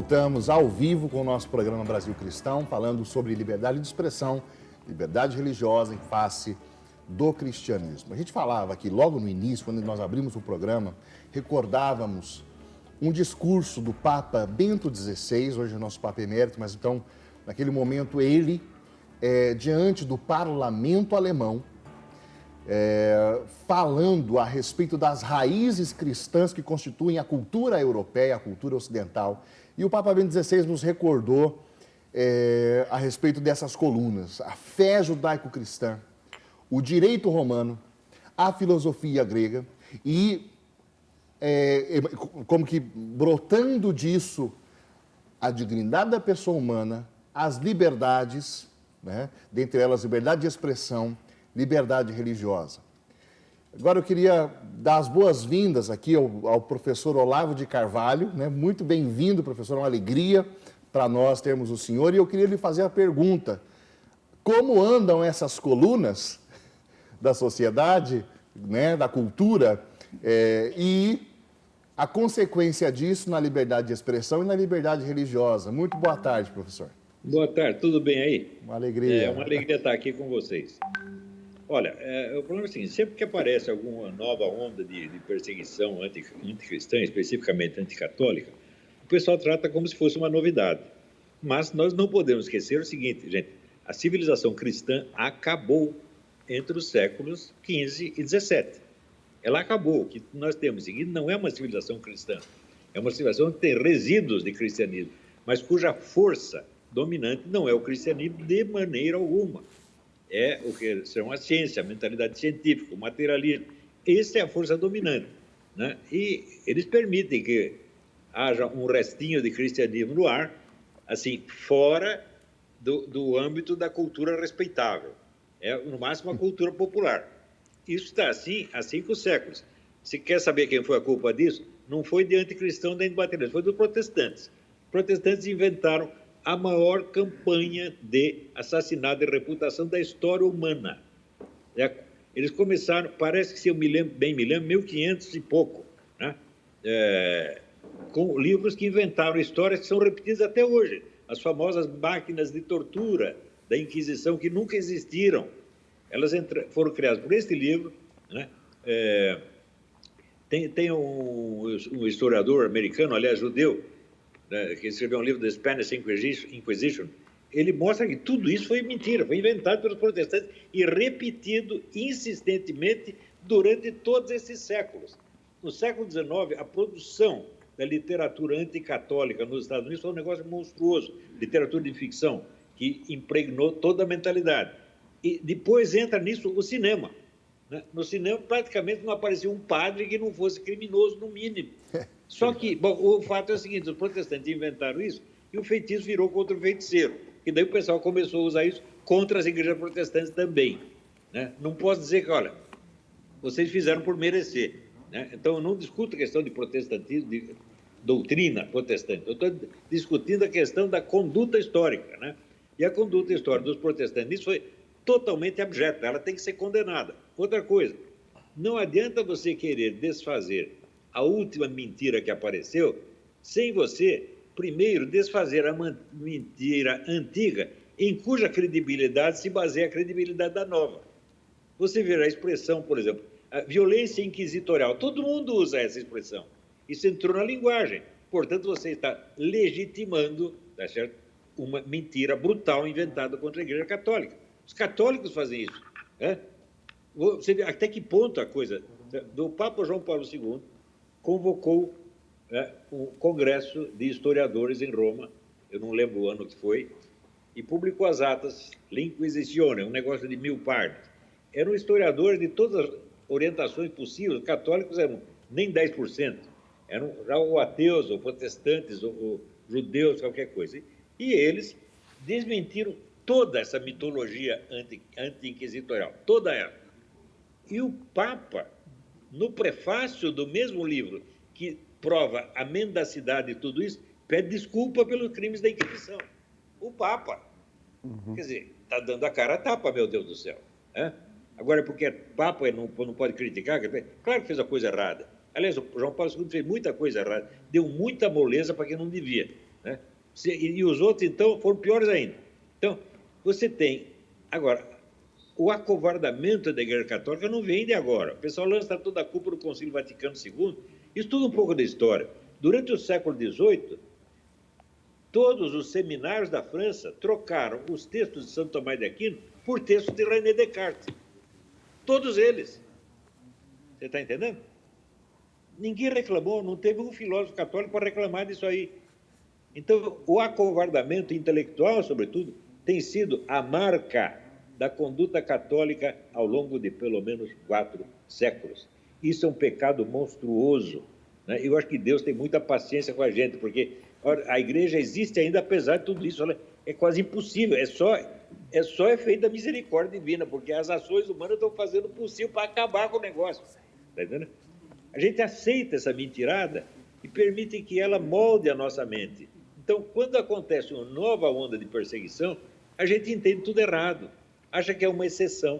voltamos ao vivo com o nosso programa Brasil Cristão, falando sobre liberdade de expressão, liberdade religiosa em face do cristianismo. A gente falava aqui logo no início, quando nós abrimos o programa, recordávamos um discurso do Papa Bento XVI, hoje é o nosso Papa Emérito, mas então, naquele momento, ele, diante do parlamento alemão, falando a respeito das raízes cristãs que constituem a cultura europeia, a cultura ocidental. E o Papa Bento XVI nos recordou a respeito dessas colunas: a fé judaico-cristã, o direito romano, a filosofia grega e, como que brotando disso, a dignidade da pessoa humana, as liberdades, né? Dentre elas, liberdade de expressão, liberdade religiosa. Agora eu queria dar as boas-vindas aqui ao professor Olavo de Carvalho, né? Muito bem-vindo, professor, é uma alegria para nós termos o senhor. E eu queria lhe fazer a pergunta: como andam essas colunas da sociedade, né, da cultura, e a consequência disso na liberdade de expressão e na liberdade religiosa? Muito boa tarde, professor. Boa tarde, tudo bem aí? Uma alegria. É uma alegria estar aqui com vocês. Olha, o problema é o seguinte: sempre que aparece alguma nova onda de perseguição anticristã, especificamente anticatólica, o pessoal trata como se fosse uma novidade. Mas nós não podemos esquecer o seguinte, gente: a civilização cristã acabou entre os séculos XV e XVII. Ela acabou. O que nós temos em seguida não é uma civilização cristã, é uma civilização que tem resíduos de cristianismo, mas cuja força dominante não é o cristianismo de maneira alguma. É o que são a ciência, a mentalidade científica, o materialismo. Essa é a força dominante, né? E eles permitem que haja um restinho de cristianismo no ar, assim, fora do âmbito da cultura respeitável. É, no máximo, a cultura popular. Isso está assim há 5 séculos. Se quer saber quem foi a culpa disso, não foi de anticristão nem de materialismo, foi dos protestantes. Os protestantes inventaram a maior campanha de assassinato de reputação da história humana. Eles começaram, parece que, se eu me lembro, 1500 e pouco, né? Com livros que inventaram histórias que são repetidas até hoje. As famosas máquinas de tortura da Inquisição, que nunca existiram. Elas foram criadas por este livro, né? Tem um historiador americano, aliás, judeu, que escreveu um livro, The Spanish Inquisition. Ele mostra que tudo isso foi mentira, foi inventado pelos protestantes e repetido insistentemente durante todos esses séculos. No século XIX, a produção da literatura anticatólica nos Estados Unidos foi um negócio monstruoso, literatura de ficção, que impregnou toda a mentalidade. E depois entra nisso o cinema. No cinema, praticamente não aparecia um padre que não fosse criminoso, no mínimo. Só que, bom, o fato é o seguinte: os protestantes inventaram isso e o feitiço virou contra o feiticeiro. E daí o pessoal começou a usar isso contra as igrejas protestantes também, né? Não posso dizer que, olha, vocês fizeram por merecer, né? Então, eu não discuto a questão de protestantismo, de doutrina protestante. Eu estou discutindo a questão da conduta histórica, né? E a conduta histórica dos protestantes nisso foi totalmente abjeta, ela tem que ser condenada. Outra coisa, não adianta você querer desfazer a última mentira que apareceu sem você, primeiro, desfazer a mentira antiga, em cuja credibilidade se baseia a credibilidade da nova. Você vê a expressão, por exemplo, a violência inquisitorial. Todo mundo usa essa expressão. Isso entrou na linguagem. Portanto, você está legitimando, tá certo, uma mentira brutal inventada contra a Igreja Católica. Os católicos fazem isso, né? Você vê até que ponto a coisa... O Papa João Paulo II convocou um congresso de historiadores em Roma, eu não lembro o ano que foi, e publicou as atas, L'Inquisitione, um negócio de 1000 páginas. Eram historiadores de todas as orientações possíveis, os católicos eram nem 10%, eram já ou ateus, ou protestantes, ou judeus, qualquer coisa. E eles desmentiram toda essa mitologia anti-inquisitorial, toda ela. E o Papa, no prefácio do mesmo livro, que prova a mendacidade de tudo isso, pede desculpa pelos crimes da Inquisição. O Papa. Quer dizer, está dando a cara a tapa, meu Deus do céu. Agora, porque Papa não pode criticar, claro que fez a coisa errada. Aliás, o João Paulo II fez muita coisa errada, deu muita moleza para quem não devia, né? E os outros, então, foram piores ainda. Então, você tem... Agora, o acovardamento da Igreja Católica não vem de agora. O pessoal lança toda a culpa do Concílio Vaticano II. Estuda um pouco da história. Durante o século XVIII, todos os seminários da França trocaram os textos de Santo Tomás de Aquino por textos de René Descartes. Todos eles. Você está entendendo? Ninguém reclamou, não teve um filósofo católico para reclamar disso aí. Então, o acovardamento intelectual, sobretudo, tem sido a marca da conduta católica ao longo de pelo menos 4 séculos. Isso é um pecado monstruoso, né? Eu acho que Deus tem muita paciência com a gente, porque a igreja existe ainda apesar de tudo isso. É quase impossível, é só efeito da misericórdia divina, porque as ações humanas estão fazendo o possível para acabar com o negócio. Está entendendo? A gente aceita essa mentirada e permite que ela molde a nossa mente. Então, quando acontece uma nova onda de perseguição, a gente entende tudo errado, acha que é uma exceção,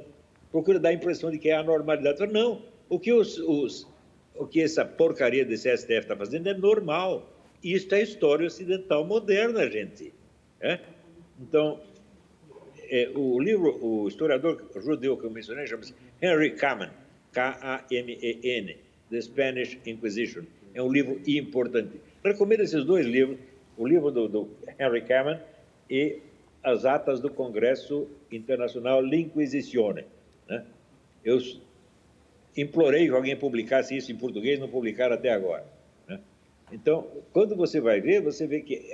procura dar a impressão de que é a normalidade. Não, o que essa porcaria desse STF está fazendo é normal. Isso é a história ocidental moderna, gente. Então, o historiador judeu que eu mencionei chama-se Henry Kamen, K-A-M-E-N, The Spanish Inquisition. É um livro importante. Recomendo esses 2 livros, o livro do Henry Kamen e as atas do Congresso Internacional L'Inquisizione, né? Eu implorei que alguém publicasse isso em português, não publicaram até agora, né? Então, quando você vai ver, você vê que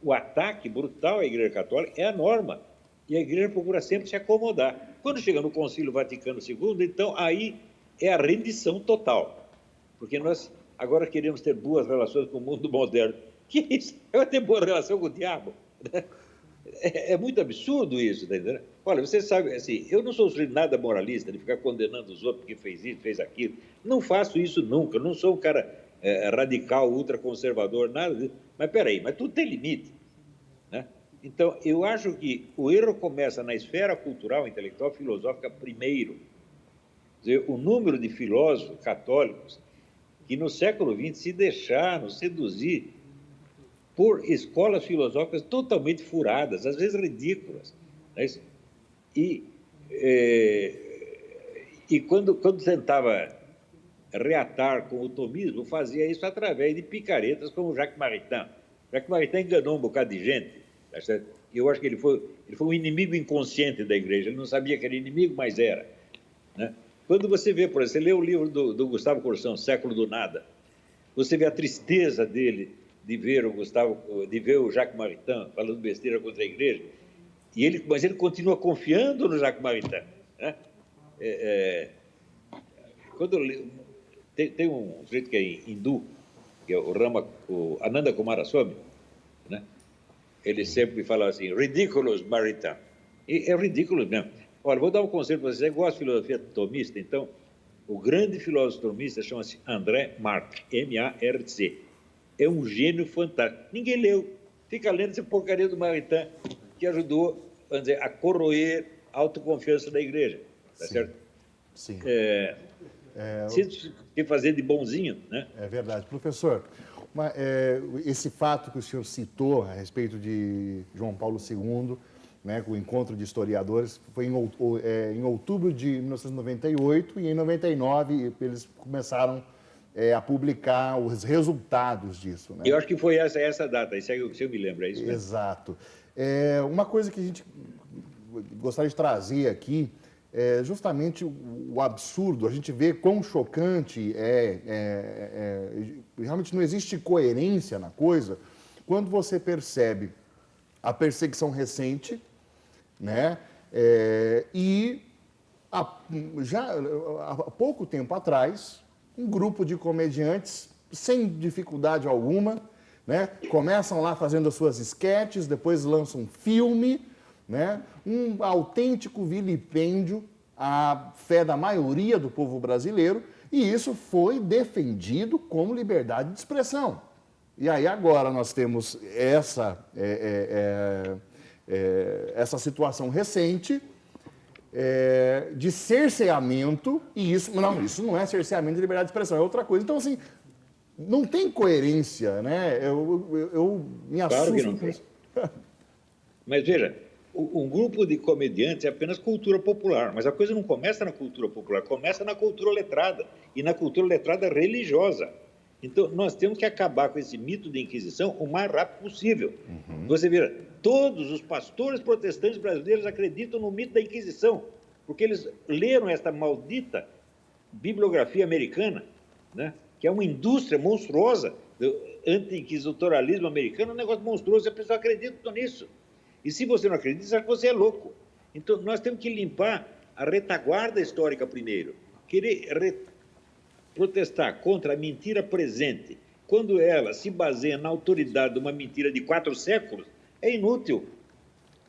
o ataque brutal à Igreja Católica é a norma, e a Igreja procura sempre se acomodar. Quando chega no Concílio Vaticano II, então, aí é a rendição total, porque nós agora queremos ter boas relações com o mundo moderno. Que isso? Eu vou ter boa relação com o diabo? É muito absurdo isso, tá entendendo? Olha, você sabe, assim, eu não sou nada moralista de ficar condenando os outros porque fez isso, fez aquilo. Não faço isso nunca, não sou um cara radical, ultraconservador, nada disso. Mas peraí, mas tudo tem limite, né? Então, eu acho que o erro começa na esfera cultural, intelectual, filosófica primeiro. Quer dizer, o número de filósofos católicos que no século XX se deixaram seduzir por escolas filosóficas totalmente furadas, às vezes ridículas, né? E quando tentava reatar com o tomismo, fazia isso através de picaretas como Jacques Maritain. Jacques Maritain enganou um bocado de gente, tá certo? Eu acho que ele foi um inimigo inconsciente da igreja, ele não sabia que era inimigo, mas era, né? Quando você vê, por exemplo, você lê o livro do Gustavo Corsão, Século do Nada, você vê a tristeza dele de ver o Jacques Maritain falando besteira contra a igreja, mas ele continua confiando no Jacques Maritain, né? Tem um sujeito que é hindu, que é o Ananda Kumaraswamy, né? Ele sempre fala assim, ridiculous Maritain. E é ridículo mesmo. Olha, vou dar um conselho para você. Você gosta de filosofia tomista? Então, o grande filósofo tomista chama-se André Marc, M-A-R-C. É um gênio fantástico. Ninguém leu. Fica lendo essa porcaria do Maritain, que ajudou, vamos dizer, a corroer a autoconfiança da igreja. Tá certo? Sim. Se fazer de bonzinho, né? É verdade. Professor, esse fato que o senhor citou a respeito de João Paulo II, né, com o encontro de historiadores, foi em outubro de 1998 e em 99 eles começaram a publicar os resultados disso, né? Eu acho que foi essa data, isso aí, se eu me lembro, é isso mesmo. Exato. Uma coisa que a gente gostaria de trazer aqui é justamente o absurdo, a gente vê quão chocante realmente não existe coerência na coisa, quando você percebe a perseguição recente, né? Já há pouco tempo atrás, um grupo de comediantes, sem dificuldade alguma, né? Começam lá fazendo as suas esquetes, depois lançam um filme, né? Um autêntico vilipêndio à fé da maioria do povo brasileiro, e isso foi defendido como liberdade de expressão. E aí agora nós temos essa situação recente de cerceamento, e isso não é cerceamento de liberdade de expressão, é outra coisa. Então, assim, não tem coerência, né? Eu me assusto. Claro que não tem. Mas veja, um grupo de comediantes é apenas cultura popular, mas a coisa não começa na cultura popular, começa na cultura letrada, e na cultura letrada religiosa. Então, nós temos que acabar com esse mito de Inquisição o mais rápido possível. Você vê, todos os pastores protestantes brasileiros acreditam no mito da Inquisição, porque eles leram esta maldita bibliografia americana, né, que é uma indústria monstruosa do anti-inquisitorialismo americano, um negócio monstruoso, e a pessoa acredita nisso. E se você não acredita, você acha que você é louco. Então, nós temos que limpar a retaguarda histórica primeiro. Querer protestar contra a mentira presente, quando ela se baseia na autoridade de uma mentira de 4 séculos, é inútil.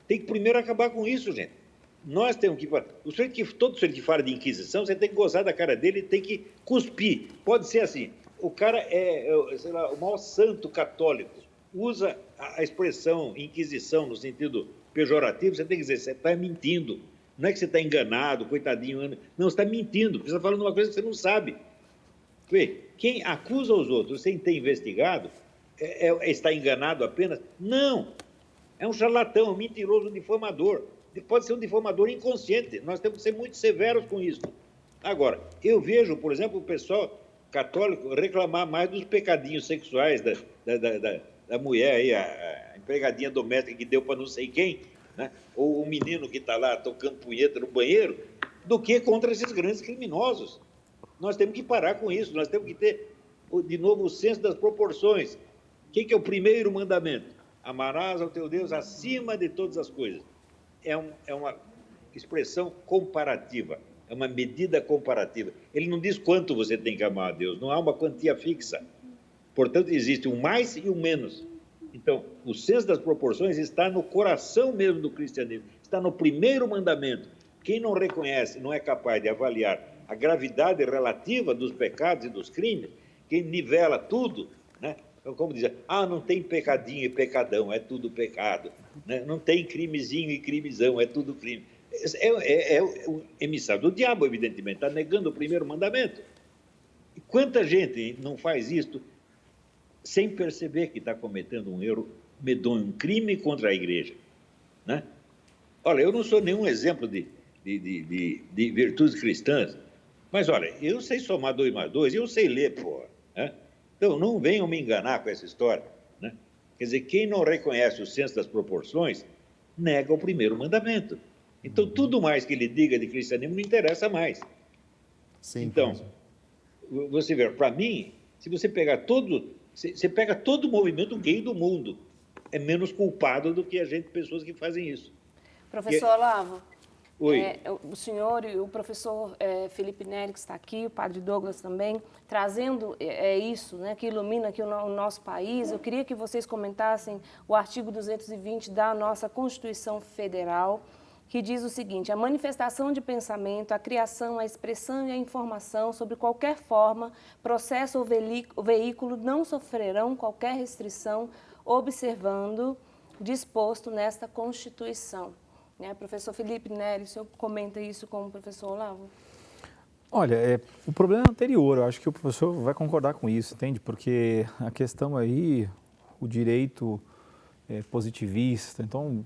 Tem que primeiro acabar com isso, gente. Nós temos que... Todo sujeito que fala de Inquisição, você tem que gozar da cara dele e tem que cuspir. Pode ser assim, o cara sei lá, o maior santo católico, usa a expressão Inquisição no sentido pejorativo, você tem que dizer, você está mentindo. Não é que você está enganado, coitadinho. Não, você está mentindo, porque você está falando uma coisa que você não sabe. Quem acusa os outros sem ter investigado está enganado apenas? Não! É um charlatão, um mentiroso, um difamador. Pode ser um difamador inconsciente. Nós temos que ser muito severos com isso. Agora, eu vejo, por exemplo, o pessoal católico reclamar mais dos pecadinhos sexuais da mulher, aí, a empregadinha doméstica que deu para não sei quem, né? Ou o menino que está lá tocando punheta no banheiro, do que contra esses grandes criminosos. Nós temos que parar com isso, nós temos que ter, de novo, o senso das proporções. O que é o primeiro mandamento? Amarás ao teu Deus acima de todas as coisas. É uma expressão comparativa, é uma medida comparativa. Ele não diz quanto você tem que amar a Deus, não há uma quantia fixa. Portanto, existe um mais e um menos. Então, o senso das proporções está no coração mesmo do cristianismo, está no primeiro mandamento. Quem não reconhece, não é capaz de avaliar a gravidade relativa dos pecados e dos crimes, quem nivela tudo, né? Então, como dizer, não tem pecadinho e pecadão, é tudo pecado, né? Não tem crimezinho e crimezão, é tudo crime. É o emissário do diabo, evidentemente, está negando o primeiro mandamento. E quanta gente não faz isto sem perceber que está cometendo um erro medonho, um crime contra a igreja, né? Olha, eu não sou nenhum exemplo de virtudes cristãs, mas olha, eu sei somar 2 mais 2, eu sei ler, porra, né? Então, não venham me enganar com essa história, né? Quer dizer, quem não reconhece o senso das proporções, nega o primeiro mandamento. Então, tudo mais que ele diga de cristianismo não interessa mais. Sim, então, você vê, para mim, se você pegar você pega todo o movimento gay do mundo, é menos culpado do que pessoas que fazem isso. Professor Olavo, Oi. O senhor e o professor Felipe Neri, que está aqui, o padre Douglas também, trazendo isso, né, que ilumina aqui o nosso país. Eu queria que vocês comentassem o artigo 220 da nossa Constituição Federal, que diz o seguinte: a manifestação de pensamento, a criação, a expressão e a informação sobre qualquer forma, processo ou veículo não sofrerão qualquer restrição, observando disposto nesta Constituição. Professor Felipe Neri, o senhor comenta isso com o professor Olavo? Olha, o problema é anterior, eu acho que o professor vai concordar com isso, entende? Porque a questão aí, o direito positivista, então...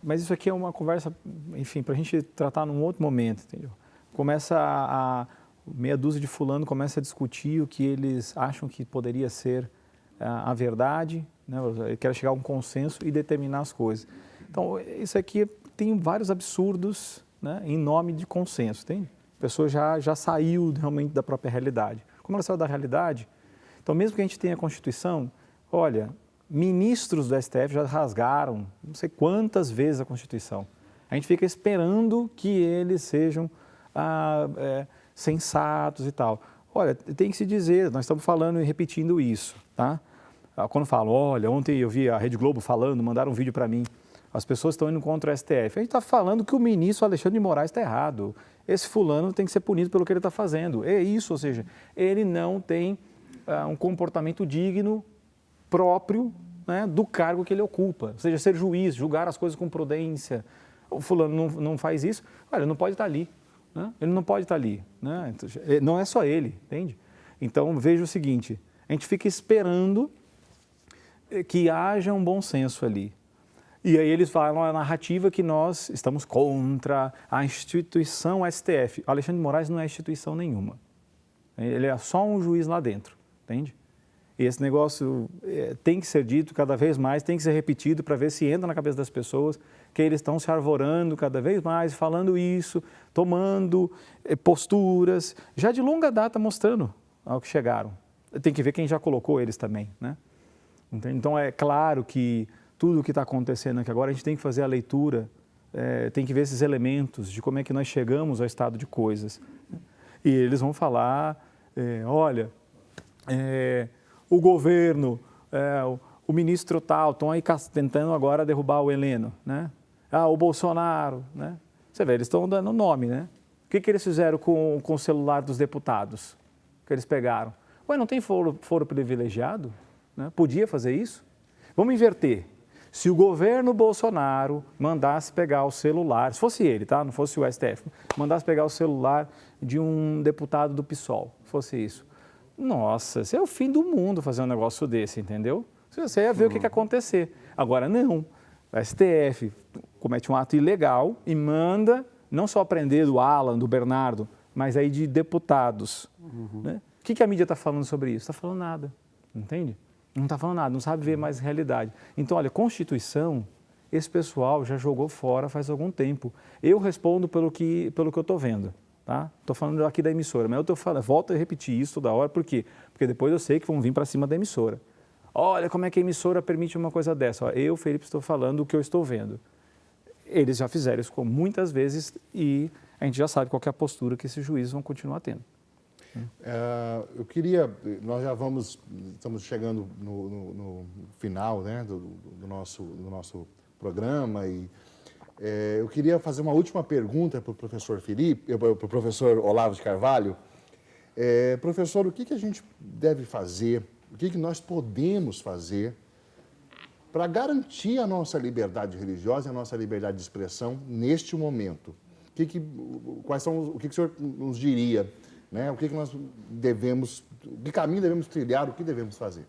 mas isso aqui é uma conversa, enfim, para a gente tratar num outro momento, entendeu? Meia dúzia de fulano começa a discutir o que eles acham que poderia ser a verdade, né? Quer chegar a um consenso e determinar as coisas. Então, isso aqui tem vários absurdos, né, em nome de consenso, entende? A pessoa já saiu realmente da própria realidade. Como ela saiu da realidade, então mesmo que a gente tenha a Constituição, olha, ministros do STF já rasgaram não sei quantas vezes a Constituição. A gente fica esperando que eles sejam sensatos e tal. Olha, tem que se dizer, nós estamos falando e repetindo isso, tá? Quando falam, olha, ontem eu vi a Rede Globo falando, mandaram um vídeo para mim, as pessoas estão indo contra o STF. A gente está falando que o ministro Alexandre de Moraes está errado. Esse fulano tem que ser punido pelo que ele está fazendo. É isso, ou seja, ele não tem um comportamento digno próprio, né, do cargo que ele ocupa. Ou seja, ser juiz, julgar as coisas com prudência. O fulano não faz isso, olha, ele não pode estar ali. Né? Ele não pode estar ali. Né? Não é só ele, entende? Então, veja o seguinte, A gente fica esperando que haja um bom senso ali. E aí eles falam a narrativa que nós estamos contra a instituição STF. O Alexandre de Moraes não é instituição nenhuma. Ele é só um juiz lá dentro, entende? E esse negócio tem que ser dito cada vez mais, tem que ser repetido para ver se entra na cabeça das pessoas que eles estão se arvorando cada vez mais, falando isso, tomando posturas, já de longa data mostrando ao que chegaram. Tem que ver quem já colocou eles também, né? Então é claro que tudo o que está acontecendo aqui agora, a gente tem que fazer a leitura, tem que ver esses elementos de como é que nós chegamos ao estado de coisas. E eles vão falar, olha, o governo, o ministro tal, estão aí tentando agora derrubar o Heleno, né? O Bolsonaro, né? Você vê, eles estão dando nome, né? O que eles fizeram com o celular dos deputados que eles pegaram? Ué, não tem foro privilegiado? Né? Podia fazer isso? Vamos inverter. Se o governo Bolsonaro mandasse pegar o celular, se fosse ele, tá? Não fosse o STF, mandasse pegar o celular de um deputado do PSOL, fosse isso. Nossa, isso é o fim do mundo fazer um negócio desse, entendeu? Você ia ver o que ia acontecer. Agora, não. O STF comete um ato ilegal e manda não só prender do Alan, do Bernardo, mas aí de deputados. Né? O que a mídia está falando sobre isso? Está falando nada, entende? Não está falando nada, não sabe ver mais realidade. Então, olha, Constituição, esse pessoal já jogou fora faz algum tempo. Eu respondo pelo que eu estou vendo, tá? Estou falando aqui da emissora, mas eu estou falando, volto a repetir isso toda hora, por quê? Porque depois eu sei que vão vir para cima da emissora. Olha como é que a emissora permite uma coisa dessa. Eu, Felipe, estou falando o que eu estou vendo. Eles já fizeram isso muitas vezes e a gente já sabe qual que é a postura que esses juízes vão continuar tendo. Eu queria, nós já estamos chegando no final, né, do nosso programa e eu queria fazer uma última pergunta para o professor Felipe, para o professor Olavo de Carvalho. Professor, o que a gente deve fazer, o que nós podemos fazer para garantir a nossa liberdade religiosa e a nossa liberdade de expressão neste momento? O que o senhor nos diria? Né? O que nós devemos, que caminho devemos trilhar, o que devemos fazer?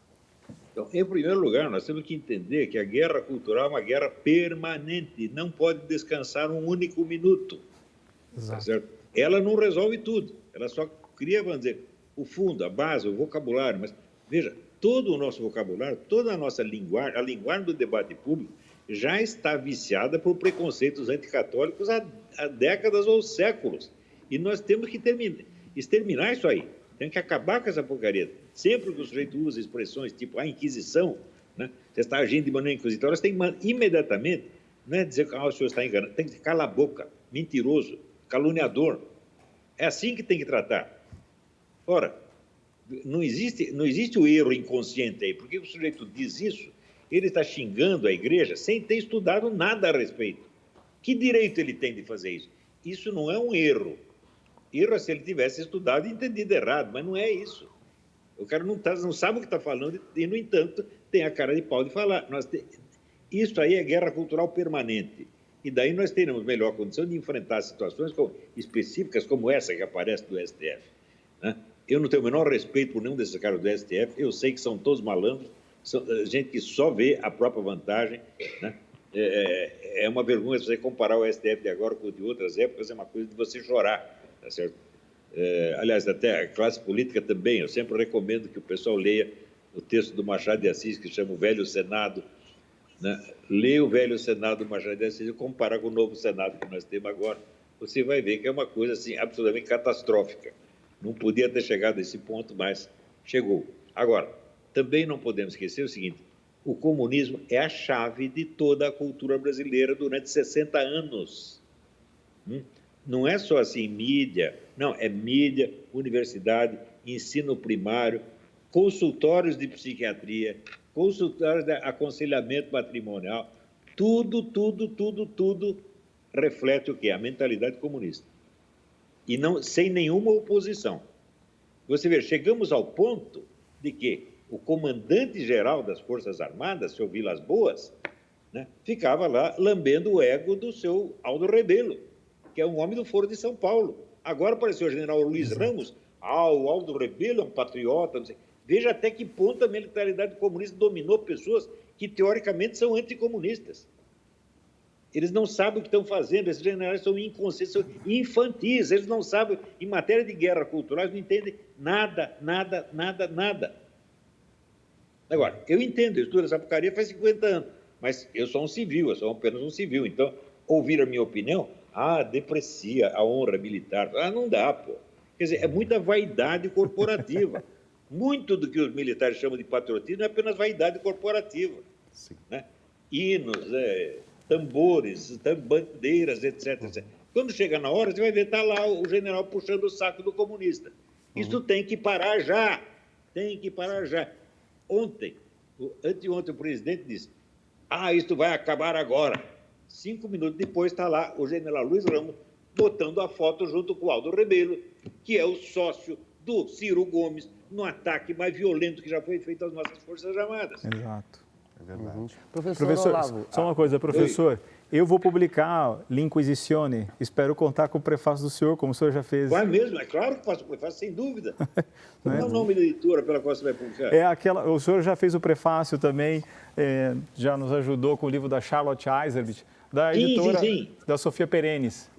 Então, em primeiro lugar, nós temos que entender que a guerra cultural é uma guerra permanente, não pode descansar um único minuto. Tá certo? Ela não resolve tudo, ela só cria, vamos dizer, o fundo, a base, o vocabulário, mas veja, todo o nosso vocabulário, toda a nossa linguagem, a linguagem do debate público já está viciada por preconceitos anticatólicos há décadas ou séculos. E nós temos que exterminar isso aí. Tem que acabar com essa porcaria. Sempre que o sujeito usa expressões tipo a Inquisição, né? Você está agindo de maneira inquisitória, você tem que imediatamente, não é dizer que o senhor está enganando, tem que dizer cala a boca, mentiroso, caluniador. É assim que tem que tratar. Ora, não existe o erro inconsciente aí, porque o sujeito diz isso, ele está xingando a igreja sem ter estudado nada a respeito. Que direito ele tem de fazer isso? Isso não é um erro. Erro é se ele tivesse estudado e entendido errado, mas não é isso. O cara não sabe o que está falando e, no entanto, tem a cara de pau de falar. Isso aí é guerra cultural permanente. E daí nós teremos melhor condição de enfrentar situações específicas como essa que aparece do STF. Né? Eu não tenho o menor respeito por nenhum desses caras do STF, eu sei que são todos malandros, são gente que só vê a própria vantagem. Né? É uma vergonha você comparar o STF de agora com o de outras épocas, é uma coisa de você chorar. Tá certo? Aliás, até a classe política também, eu sempre recomendo que o pessoal leia o texto do Machado de Assis, que chama O Velho Senado. Né? Leia o Velho Senado do Machado de Assis e comparar com o novo Senado que nós temos agora. Você vai ver que é uma coisa assim, absolutamente catastrófica. Não podia ter chegado a esse ponto, mas chegou. Agora, também não podemos esquecer o seguinte, o comunismo é a chave de toda a cultura brasileira durante 60 anos. Não é só assim mídia, não, é mídia, universidade, ensino primário, consultórios de psiquiatria, consultórios de aconselhamento matrimonial, tudo reflete o quê? A mentalidade comunista. E não, sem nenhuma oposição. Você vê, chegamos ao ponto de que o comandante-geral das Forças Armadas, seu Vilas Boas, né, ficava lá lambendo o ego do seu Aldo Rebelo, que é um homem do Foro de São Paulo. Agora apareceu o general Luiz Ramos, o Aldo Rebelo é um patriota, não sei. Veja até que ponto a mentalidade comunista dominou pessoas que, teoricamente, são anticomunistas. Eles não sabem o que estão fazendo, esses generais são inconscientes, são infantis, eles não sabem, em matéria de guerra cultural, não entendem nada, nada, nada, nada. Agora, eu entendo, eu estudo essa porcaria faz 50 anos, mas eu sou um civil, eu sou apenas um civil, então, ouvir a minha opinião, deprecia a honra militar, não dá, pô. Quer dizer, é muita vaidade corporativa. Muito do que os militares chamam de patriotismo é apenas vaidade corporativa. Sim. Né? Hinos, tambores, bandeiras, etc, etc. Quando chega na hora, você vai ver, está lá o general puxando o saco do comunista. Isso tem que parar já. Tem que parar já. Anteontem, o presidente disse, isso vai acabar agora. 5 minutos depois está lá o general Luiz Ramos botando a foto junto com o Aldo Rebelo, que é o sócio do Ciro Gomes, no ataque mais violento que já foi feito às nossas Forças Armadas. Exato. É verdade. Professor, Olavo, só uma coisa, professor. Eu vou publicar L'Inquisizione. Espero contar com o prefácio do senhor, como o senhor já fez. Vai mesmo, é claro que faço o prefácio, sem dúvida. Qual é o nome da editora pela qual você vai publicar? O senhor já fez o prefácio também, já nos ajudou com o livro da Charlotte Iserbyt, da editora da Sofia Perennes.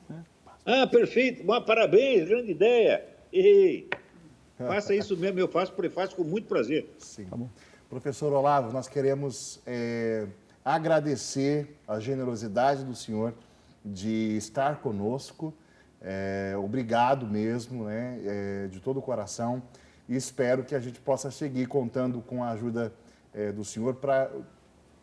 Perfeito. Parabéns, grande ideia. Faça isso mesmo, eu faço o prefácio com muito prazer. Sim. Tá bom. Professor Olavo, nós queremos agradecer a generosidade do senhor de estar conosco. Obrigado mesmo, né, de todo o coração. E espero que a gente possa seguir contando com a ajuda do senhor para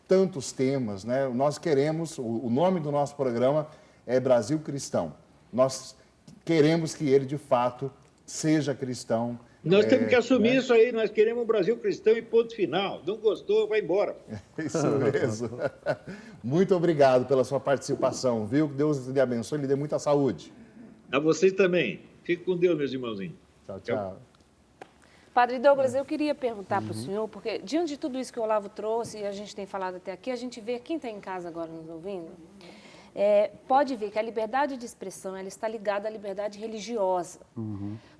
tantos temas, né? Nós queremos, o nome do nosso programa é Brasil Cristão. Nós queremos que ele, de fato, seja cristão. Nós temos que assumir isso aí, nós queremos um Brasil cristão e ponto final. Não gostou, vai embora. Isso mesmo. Muito obrigado pela sua participação, viu? Que Deus lhe abençoe e lhe dê muita saúde. A vocês também. Fique com Deus, meus irmãozinhos. Tchau, tchau. Padre Douglas, eu queria perguntar para o senhor, porque diante de tudo isso que o Olavo trouxe e a gente tem falado até aqui, a gente vê quem está em casa agora nos ouvindo, pode ver que a liberdade de expressão ela está ligada à liberdade religiosa.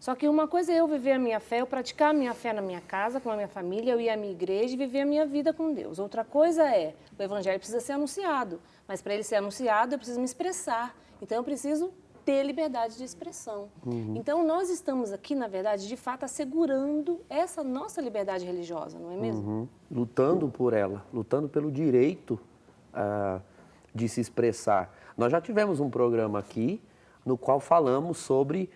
Só que uma coisa é eu viver a minha fé, eu praticar a minha fé na minha casa, com a minha família, eu ir à minha igreja e viver a minha vida com Deus. Outra coisa é, o evangelho precisa ser anunciado, mas para ele ser anunciado eu preciso me expressar. Então eu preciso ter liberdade de expressão. Então nós estamos aqui, na verdade, de fato, assegurando essa nossa liberdade religiosa, não é mesmo? Lutando por ela, lutando pelo direito de se expressar. Nós já tivemos um programa aqui no qual falamos sobre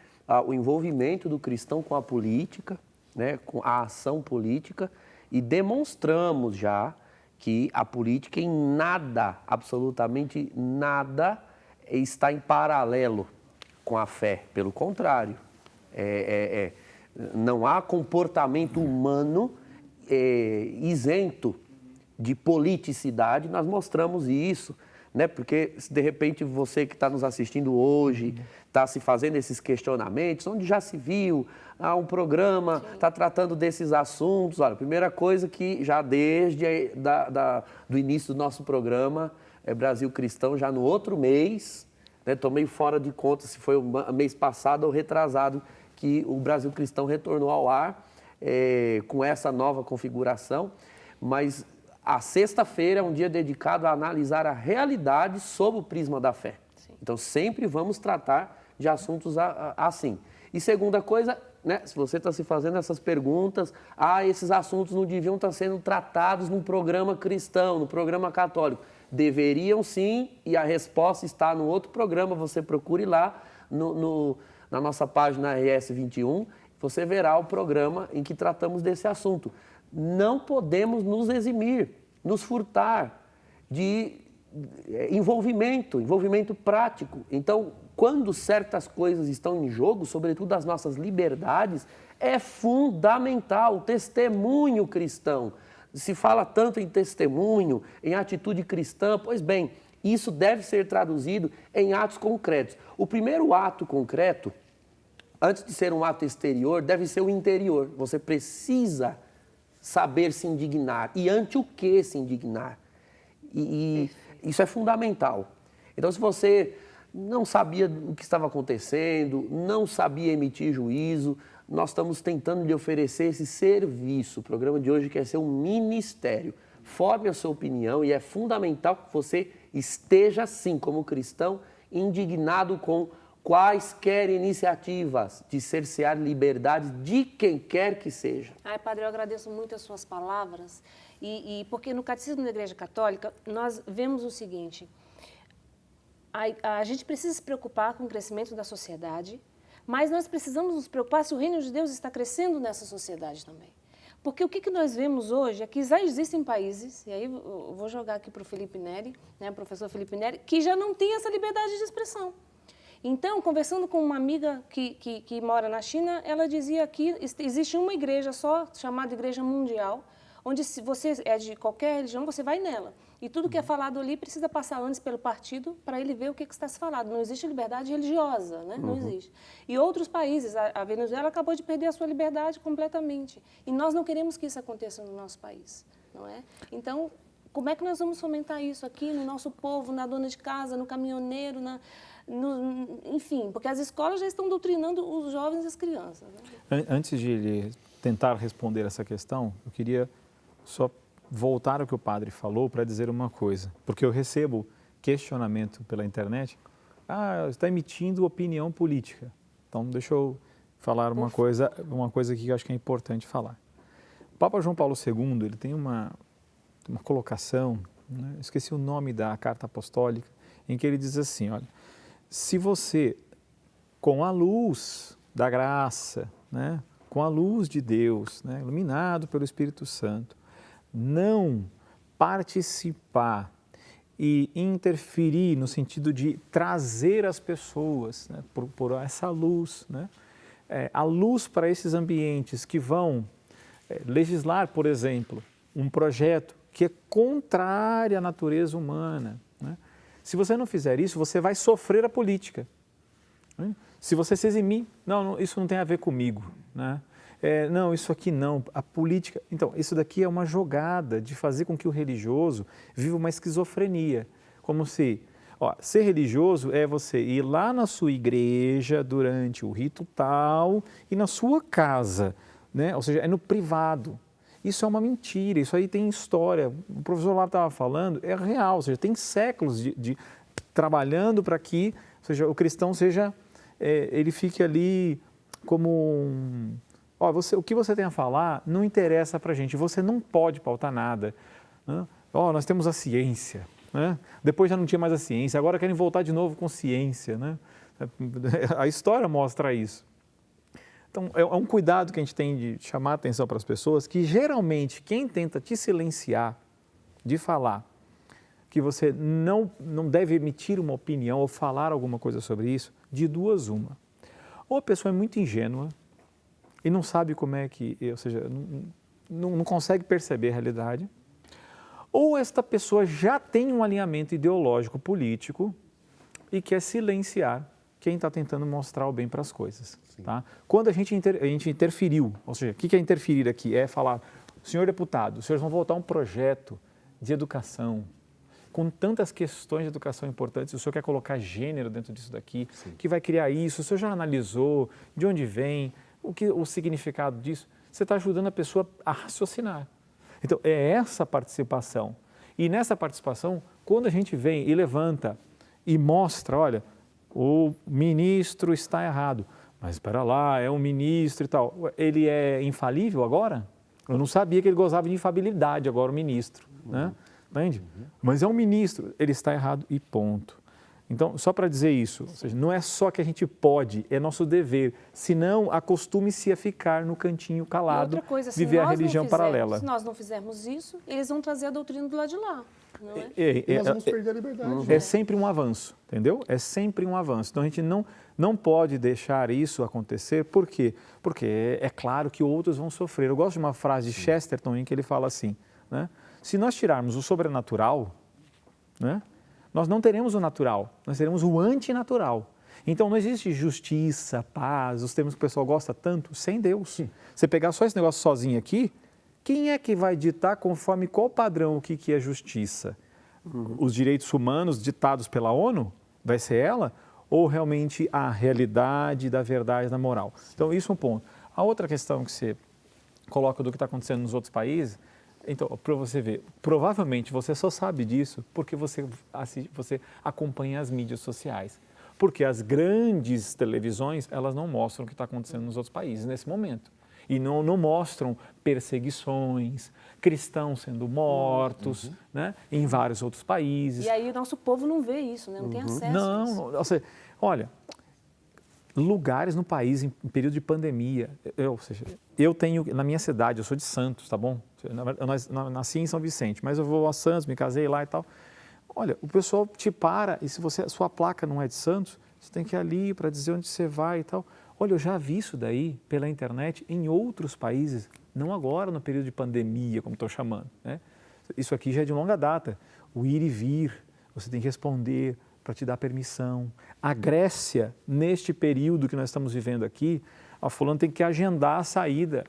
o envolvimento do cristão com a política, né, com a ação política, e demonstramos já que a política em nada, absolutamente nada, está em paralelo com a fé. Pelo contrário, não há comportamento humano isento de politicidade, nós mostramos isso. Né? Porque, se de repente, você que está nos assistindo hoje, está se fazendo esses questionamentos, onde já se viu, um programa está tratando desses assuntos. Olha, a primeira coisa que já desde do início do nosso programa, Brasil Cristão, já no outro mês, né, estou meio fora de conta se foi o mês passado ou retrasado, que o Brasil Cristão retornou ao ar com essa nova configuração, mas a sexta-feira é um dia dedicado a analisar a realidade sob o prisma da fé. Sim. Então, sempre vamos tratar de assuntos assim. E segunda coisa, né, se você está se fazendo essas perguntas, esses assuntos não deviam estar sendo tratados num programa cristão, no programa católico. Deveriam sim, e a resposta está no outro programa, você procure lá na nossa página RS21, você verá o programa em que tratamos desse assunto. Não podemos nos eximir, nos furtar de envolvimento prático. Então, quando certas coisas estão em jogo, sobretudo as nossas liberdades, é fundamental o testemunho cristão. Se fala tanto em testemunho, em atitude cristã, pois bem, isso deve ser traduzido em atos concretos. O primeiro ato concreto, antes de ser um ato exterior, deve ser o interior. Você precisa saber se indignar. E ante o que se indignar? E isso é fundamental. Então, se você não sabia o que estava acontecendo, não sabia emitir juízo, nós estamos tentando lhe oferecer esse serviço. O programa de hoje quer ser um ministério. Forme a sua opinião e é fundamental que você esteja, sim, como cristão, indignado com quaisquer iniciativas de cercear liberdade de quem quer que seja. Ai, padre, eu agradeço muito as suas palavras, porque no Catecismo da Igreja Católica nós vemos o seguinte: a gente precisa se preocupar com o crescimento da sociedade, mas nós precisamos nos preocupar se o reino de Deus está crescendo nessa sociedade também. Porque o que nós vemos hoje é que já existem países, e aí eu vou jogar aqui para o Felipe Neri, né, o professor Felipe Neri, que já não tem essa liberdade de expressão. Então, conversando com uma amiga que mora na China, ela dizia que existe uma igreja só, chamada Igreja Mundial, onde se você é de qualquer religião, você vai nela. E tudo que é falado ali precisa passar antes pelo partido para ele ver o que está se falando. Não existe liberdade religiosa, né? Não existe. E outros países, a Venezuela acabou de perder a sua liberdade completamente. E nós não queremos que isso aconteça no nosso país, não é? Então, como é que nós vamos fomentar isso aqui no nosso povo, na dona de casa, no caminhoneiro, enfim, porque as escolas já estão doutrinando os jovens e as crianças. Né? Antes de tentar responder essa questão, eu queria só voltar ao que o padre falou para dizer uma coisa, porque eu recebo questionamento pela internet, está emitindo opinião política. Então, deixa eu falar uma coisa que eu acho que é importante falar. O Papa João Paulo II, ele tem uma colocação, né? Esqueci o nome da carta apostólica, em que ele diz assim, olha, se você, com a luz da graça, né, com a luz de Deus, né, iluminado pelo Espírito Santo, não participar e interferir no sentido de trazer as pessoas, né, por essa luz, né, a luz para esses ambientes que vão legislar, por exemplo, um projeto que é contrário à natureza humana, né? Se você não fizer isso, você vai sofrer a política. Né? Se você se eximir, não, isso não tem a ver comigo, né? Não, isso aqui não, a política... Então, isso daqui é uma jogada de fazer com que o religioso viva uma esquizofrenia, como se... ser religioso é você ir lá na sua igreja durante o rito tal e na sua casa, né? Ou seja, é no privado. Isso é uma mentira, isso aí tem história. O professor lá estava falando, é real, ou seja, tem séculos de trabalhando para que, ou seja, o cristão seja, ele fique ali como um... o que você tem a falar não interessa para a gente, você não pode pautar nada. Né? Nós temos a ciência, né? Depois já não tinha mais a ciência, agora querem voltar de novo com ciência. Né? A história mostra isso. Então, é um cuidado que a gente tem de chamar a atenção para as pessoas, que geralmente quem tenta te silenciar de falar que você não deve emitir uma opinião ou falar alguma coisa sobre isso, de duas uma. Ou a pessoa é muito ingênua e não sabe como é que, ou seja, não consegue perceber a realidade, ou esta pessoa já tem um alinhamento ideológico político e quer silenciar quem está tentando mostrar o bem para as coisas. Tá? Quando a gente interferiu, ou seja, o que é interferir aqui? É falar, senhor deputado, os senhores vão votar um projeto de educação, com tantas questões de educação importantes, o senhor quer colocar gênero dentro disso daqui, que vai criar isso, o senhor já analisou, de onde vem, o significado disso? Você está ajudando a pessoa a raciocinar. Então, é essa participação. E nessa participação, quando a gente vem e levanta e mostra, olha, o ministro está errado, mas espera lá, é um ministro e tal. Ele é infalível agora? Eu não sabia que ele gozava de infalibilidade agora, o ministro, né? Entende? Mas é um ministro, ele está errado e ponto. Então, só para dizer isso, ou seja, não é só que a gente pode, é nosso dever, senão acostume-se a ficar no cantinho calado, outra coisa, viver a religião paralela. Se nós não fizermos isso, eles vão trazer a doutrina do lado de lá. Não é? E nós vamos perder a liberdade. É sempre um avanço, entendeu? É sempre um avanço. Então, a gente não pode deixar isso acontecer. Por quê? Porque é claro que outros vão sofrer. Eu gosto de uma frase de Chesterton em que ele fala assim, né? Se nós tirarmos o sobrenatural, né, nós não teremos o natural, nós teremos o antinatural. Então, não existe justiça, paz, os termos que o pessoal gosta tanto, sem Deus. Sim. Você pegar só esse negócio sozinho aqui, quem é que vai ditar conforme qual padrão o que é justiça? Os direitos humanos ditados pela ONU? Vai ser ela? Ou realmente a realidade da verdade, da moral? Sim. Então, isso é um ponto. A outra questão que você coloca do que está acontecendo nos outros países, então, para você ver, provavelmente você só sabe disso porque você acompanha as mídias sociais. Porque as grandes televisões, elas não mostram o que está acontecendo nos outros países nesse momento. E não mostram perseguições, cristãos sendo mortos, né, em vários outros países. E aí o nosso povo não vê isso, né? Não tem acesso a isso. Não, olha, lugares no país em período de pandemia, eu tenho, na minha cidade, eu sou de Santos, tá bom? Eu nasci em São Vicente, mas eu vou a Santos, me casei lá e tal. Olha, o pessoal te para e se sua placa não é de Santos, você tem que ir ali para dizer onde você vai e tal. Olha, eu já vi isso daí pela internet em outros países, não agora no período de pandemia, como estou chamando, né? Isso aqui já é de longa data. O ir e vir, você tem que responder para te dar permissão. A Grécia, neste período que nós estamos vivendo aqui, a fulano tem que agendar a saída.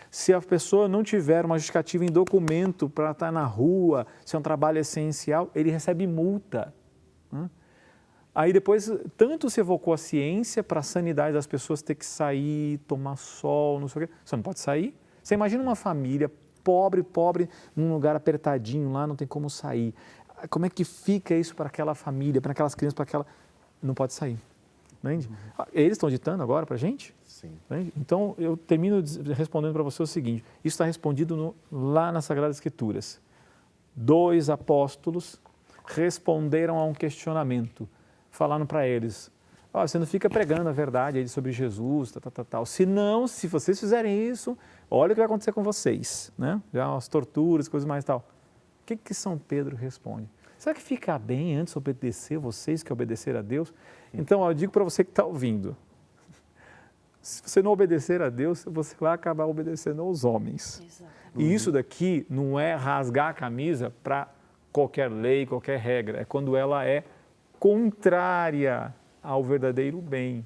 Se a pessoa não tiver uma justificativa em documento para estar na rua, se é um trabalho essencial, ele recebe multa. Aí depois, tanto se evocou a ciência para a sanidade das pessoas ter que sair, tomar sol, não sei o quê. Você não pode sair. Você imagina uma família pobre, num lugar apertadinho lá, não tem como sair. Como é que fica isso para aquela família, para aquelas crianças, para aquela... Não pode sair. Entende? Eles estão ditando agora para a gente? Sim. Entende? Então, eu termino respondendo para você o seguinte, isso está respondido lá nas Sagradas Escrituras. 2 apóstolos responderam a um questionamento. Falaram para eles, você não fica pregando a verdade aí sobre Jesus, tal. Se vocês fizerem isso, olha o que vai acontecer com vocês, né? Já as torturas, coisas mais tal. O que São Pedro responde? Será que fica bem antes obedecer vocês que obedecer a Deus? Então, eu digo para você que está ouvindo, se você não obedecer a Deus, você vai acabar obedecendo aos homens. Exatamente. E isso daqui não é rasgar a camisa para qualquer lei, qualquer regra, é quando ela é contrária ao verdadeiro bem.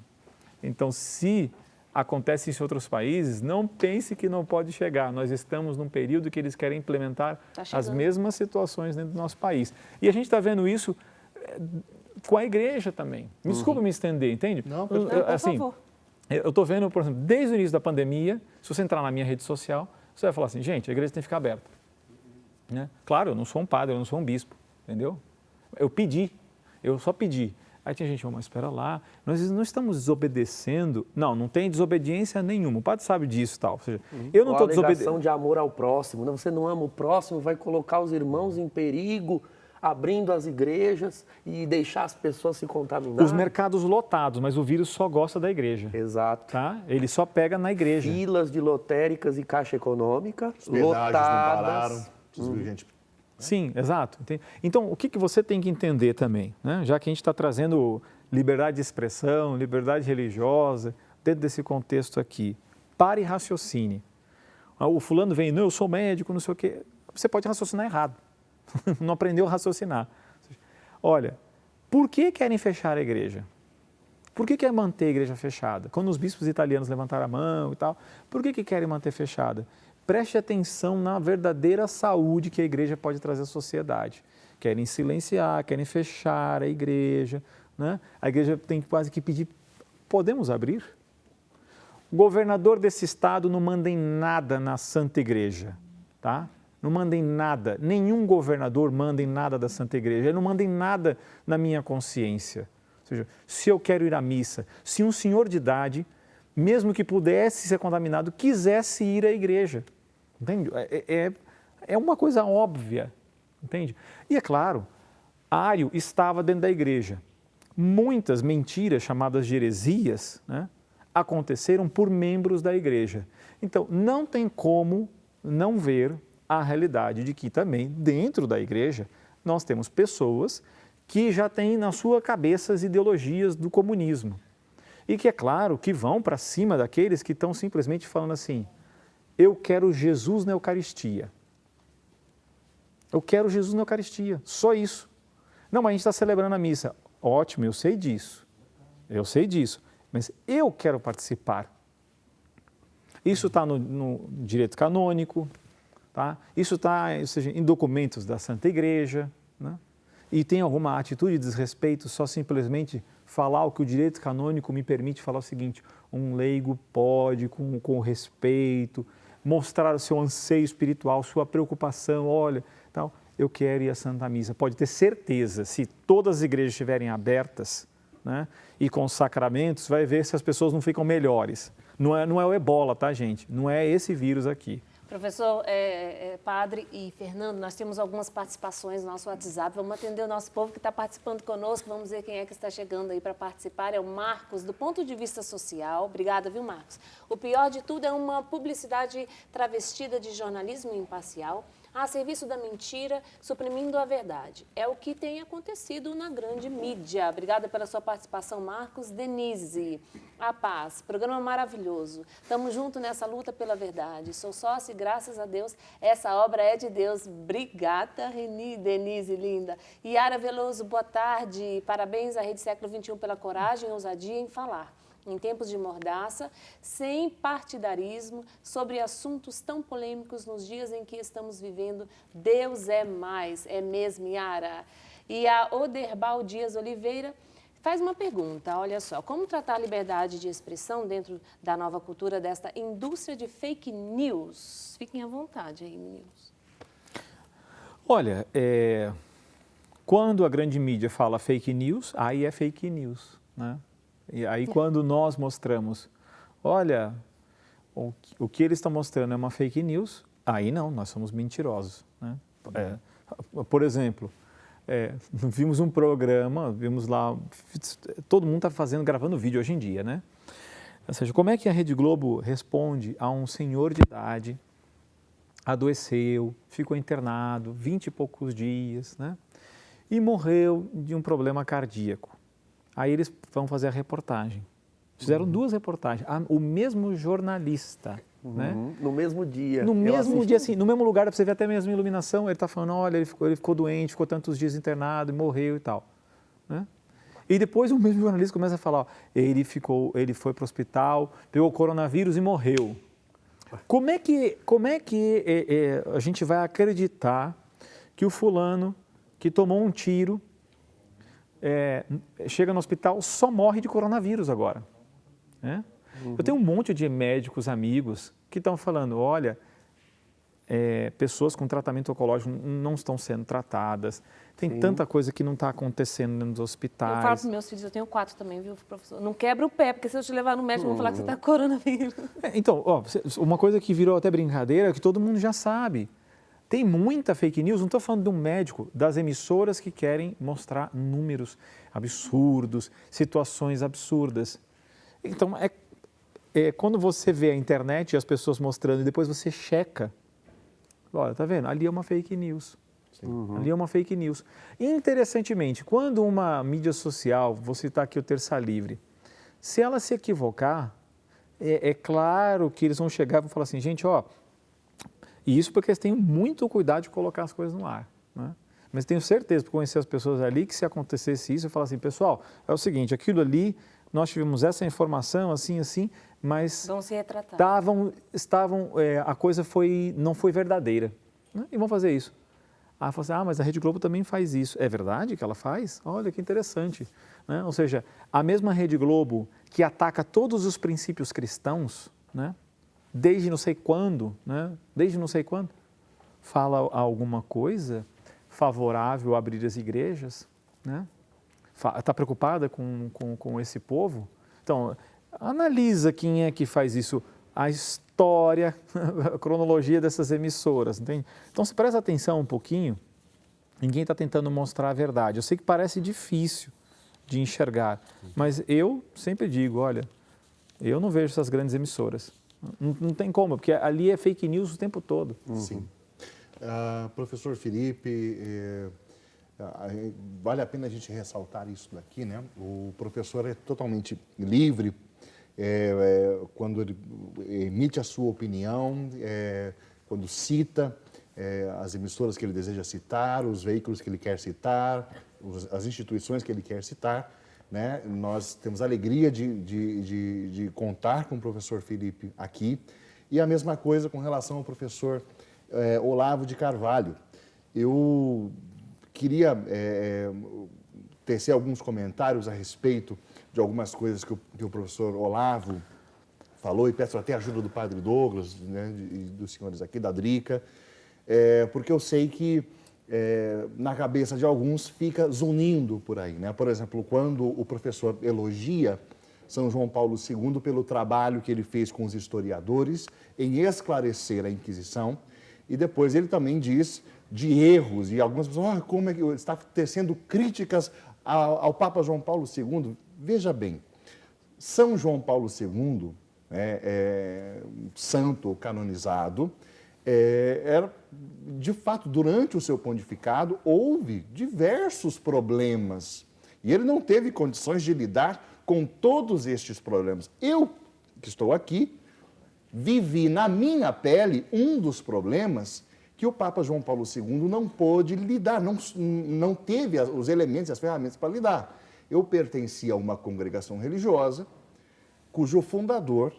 Então, se acontece isso em outros países, não pense que não pode chegar. Nós estamos num período que eles querem implementar as mesmas situações dentro do nosso país. E a gente está vendo isso com a igreja também. Me desculpa me estender, entende? Não, por favor. Eu estou vendo, por exemplo, desde o início da pandemia, se você entrar na minha rede social, você vai falar assim, gente, a igreja tem que ficar aberta. Né? Claro, eu não sou um padre, eu não sou um bispo, entendeu? Eu só pedi. Aí tinha gente, mas espera lá, nós não estamos desobedecendo. Não tem desobediência nenhuma. O padre sabe disso e tal. Ou seja, eu não estou desobedecendo. De amor ao próximo. Você não ama o próximo, vai colocar os irmãos em perigo, abrindo as igrejas e deixar as pessoas se contaminar. Os mercados lotados, mas o vírus só gosta da igreja. Exato. Tá? Ele só pega na igreja. Filas de lotéricas e caixa econômica, Os pedágios não lotadas. pararam. Gente... Sim, exato. Então, o que você tem que entender também, né? Já que a gente está trazendo liberdade de expressão, liberdade religiosa, dentro desse contexto aqui, pare e raciocine. O fulano vem, não, eu sou médico, não sei o quê. Você pode raciocinar errado. Não aprendeu a raciocinar. Olha, por que querem fechar a igreja? Por que querem manter a igreja fechada? Quando os bispos italianos levantaram a mão e tal, por que querem manter fechada? Preste atenção na verdadeira saúde que a igreja pode trazer à sociedade. Querem silenciar, querem fechar a igreja, né? A igreja tem quase que pedir, podemos abrir? O governador desse estado não manda em nada na Santa Igreja, tá? Não manda em nada, nenhum governador manda em nada da Santa Igreja, ele não manda em nada na minha consciência. Ou seja, se eu quero ir à missa, se um senhor de idade, mesmo que pudesse ser contaminado, quisesse ir à igreja, entende? É uma coisa óbvia, entende? E é claro, Ário estava dentro da igreja. Muitas mentiras chamadas de heresias, né, aconteceram por membros da igreja. Então, não tem como não ver a realidade de que também dentro da igreja nós temos pessoas que já têm na sua cabeça as ideologias do comunismo. E que é claro que vão para cima daqueles que estão simplesmente falando assim, eu quero Jesus na Eucaristia. Eu quero Jesus na Eucaristia, só isso. Não, mas a gente está celebrando a missa. Ótimo, eu sei disso, mas eu quero participar. Isso está no direito canônico, tá? Isso está em documentos da Santa Igreja, né? E tem alguma atitude de desrespeito só simplesmente falar o que o direito canônico me permite falar o seguinte: um leigo pode, com respeito, mostrar o seu anseio espiritual, sua preocupação, olha, tal, eu quero ir à Santa Missa. Pode ter certeza, se todas as igrejas estiverem abertas, né, e com os sacramentos, vai ver se as pessoas não ficam melhores. Não é o ebola, tá, gente? Não é esse vírus aqui. Professor, Padre e Fernando, nós temos algumas participações no nosso WhatsApp. Vamos atender o nosso povo que está participando conosco. Vamos ver quem é que está chegando aí para participar. É o Marcos, do ponto de vista social. Obrigada, viu, Marcos? O pior de tudo é uma publicidade travestida de jornalismo imparcial, a serviço da mentira, suprimindo a verdade. É o que tem acontecido na grande mídia. Obrigada pela sua participação, Marcos. Denise, a paz, programa maravilhoso. Estamos juntos nessa luta pela verdade. Sou sócia e, graças a Deus, essa obra é de Deus. Obrigada, Denise, linda. Yara Veloso, boa tarde. Parabéns à Rede Século XXI pela coragem e ousadia em falar, em tempos de mordaça, sem partidarismo, sobre assuntos tão polêmicos nos dias em que estamos vivendo. Deus é mais, é mesmo, Yara. E a Oderbal Dias Oliveira faz uma pergunta, olha só: como tratar a liberdade de expressão dentro da nova cultura desta indústria de fake news? Fiquem à vontade aí, meninos. Olha, quando a grande mídia fala fake news, aí é fake news, né? E aí quando nós mostramos, olha, o que eles estão mostrando é uma fake news, aí não, nós somos mentirosos, né? Por exemplo, vimos um programa, vimos lá, todo mundo está gravando vídeo hoje em dia, né? Ou seja, como é que a Rede Globo responde a um senhor de idade, adoeceu, ficou internado 20 e poucos dias, né? E morreu de um problema cardíaco. Aí eles vão fazer a reportagem. Fizeram duas reportagens. O mesmo jornalista, né? No mesmo dia. No mesmo dia, assim, no mesmo lugar, para você ver até mesmo a iluminação, ele está falando, olha, ele ficou doente, ficou tantos dias internado, morreu e tal, né? E depois o mesmo jornalista começa a falar, ó, ele foi para o hospital, pegou coronavírus e morreu. Como é que a gente vai acreditar que o fulano que tomou um tiro chega no hospital, só morre de coronavírus agora, né? Eu tenho um monte de médicos amigos que estão falando, olha, pessoas com tratamento oncológico não estão sendo tratadas, tem tanta coisa que não está acontecendo nos hospitais. Eu falo para os meus filhos, eu tenho 4 também, viu, professor? Não quebra o pé, porque se eu te levar no médico, vão falar que você está com coronavírus. Então, ó, uma coisa que virou até brincadeira, que todo mundo já sabe. Tem muita fake news, não estou falando de um médico, das emissoras que querem mostrar números absurdos, situações absurdas. Então, quando você vê a internet e as pessoas mostrando e depois você checa, olha, tá vendo? Ali é uma fake news. Ali é uma fake news. Interessantemente, quando uma mídia social, vou citar aqui o Terça Livre, se ela se equivocar, é claro que eles vão chegar e vão falar assim, gente, ó, e isso porque eles têm muito cuidado de colocar as coisas no ar, né? Mas tenho certeza, por conhecer as pessoas ali, que se acontecesse isso, eu falo assim, pessoal, é o seguinte, aquilo ali, nós tivemos essa informação, assim, mas Vão se retratar. A coisa não foi verdadeira, né? E vão fazer isso. Ah, fala assim, mas a Rede Globo também faz isso. É verdade que ela faz? Olha que interessante, né? Ou seja, a mesma Rede Globo que ataca todos os princípios cristãos, né? Desde não sei quando, fala alguma coisa favorável a abrir as igrejas, né? Está preocupada com esse povo? Então, analisa quem é que faz isso, a história, a cronologia dessas emissoras, entende? Então, se presta atenção um pouquinho em quem está tentando mostrar a verdade. Eu sei que parece difícil de enxergar, mas eu sempre digo, olha, eu não vejo essas grandes emissoras. Não tem como, porque ali é fake news o tempo todo. Sim. Professor Felipe, vale a pena a gente ressaltar isso daqui, né? O professor é totalmente livre quando ele emite a sua opinião, quando cita as emissoras que ele deseja citar, os veículos que ele quer citar, as instituições que ele quer citar, né? Nós temos a alegria de contar com o professor Felipe aqui. E a mesma coisa com relação ao professor Olavo de Carvalho. Eu queria tecer alguns comentários a respeito de algumas coisas que o professor Olavo falou, e peço até a ajuda do padre Douglas, né, e dos senhores aqui, da Drica, porque eu sei que na cabeça de alguns fica zunindo por aí, né? Por exemplo, quando o professor elogia São João Paulo II pelo trabalho que ele fez com os historiadores em esclarecer a Inquisição, e depois ele também diz de erros, e algumas pessoas, como é que está tecendo críticas ao Papa João Paulo II. Veja bem, São João Paulo II, santo canonizado, era, de fato, durante o seu pontificado, houve diversos problemas. E ele não teve condições de lidar com todos estes problemas. Eu, que estou aqui, vivi na minha pele um dos problemas que o Papa João Paulo II não pôde lidar, não teve os elementos e as ferramentas para lidar. Eu pertencia a uma congregação religiosa, cujo fundador,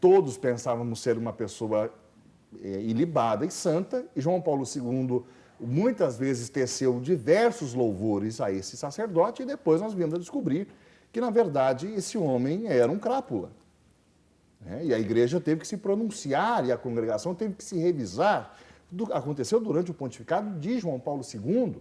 todos pensávamos ser uma pessoa ilibada e santa, e João Paulo II muitas vezes teceu diversos louvores a esse sacerdote, e depois nós viemos a descobrir que, na verdade, esse homem era um crápula. E a igreja teve que se pronunciar, e a congregação teve que se revisar. Aconteceu durante o pontificado de João Paulo II,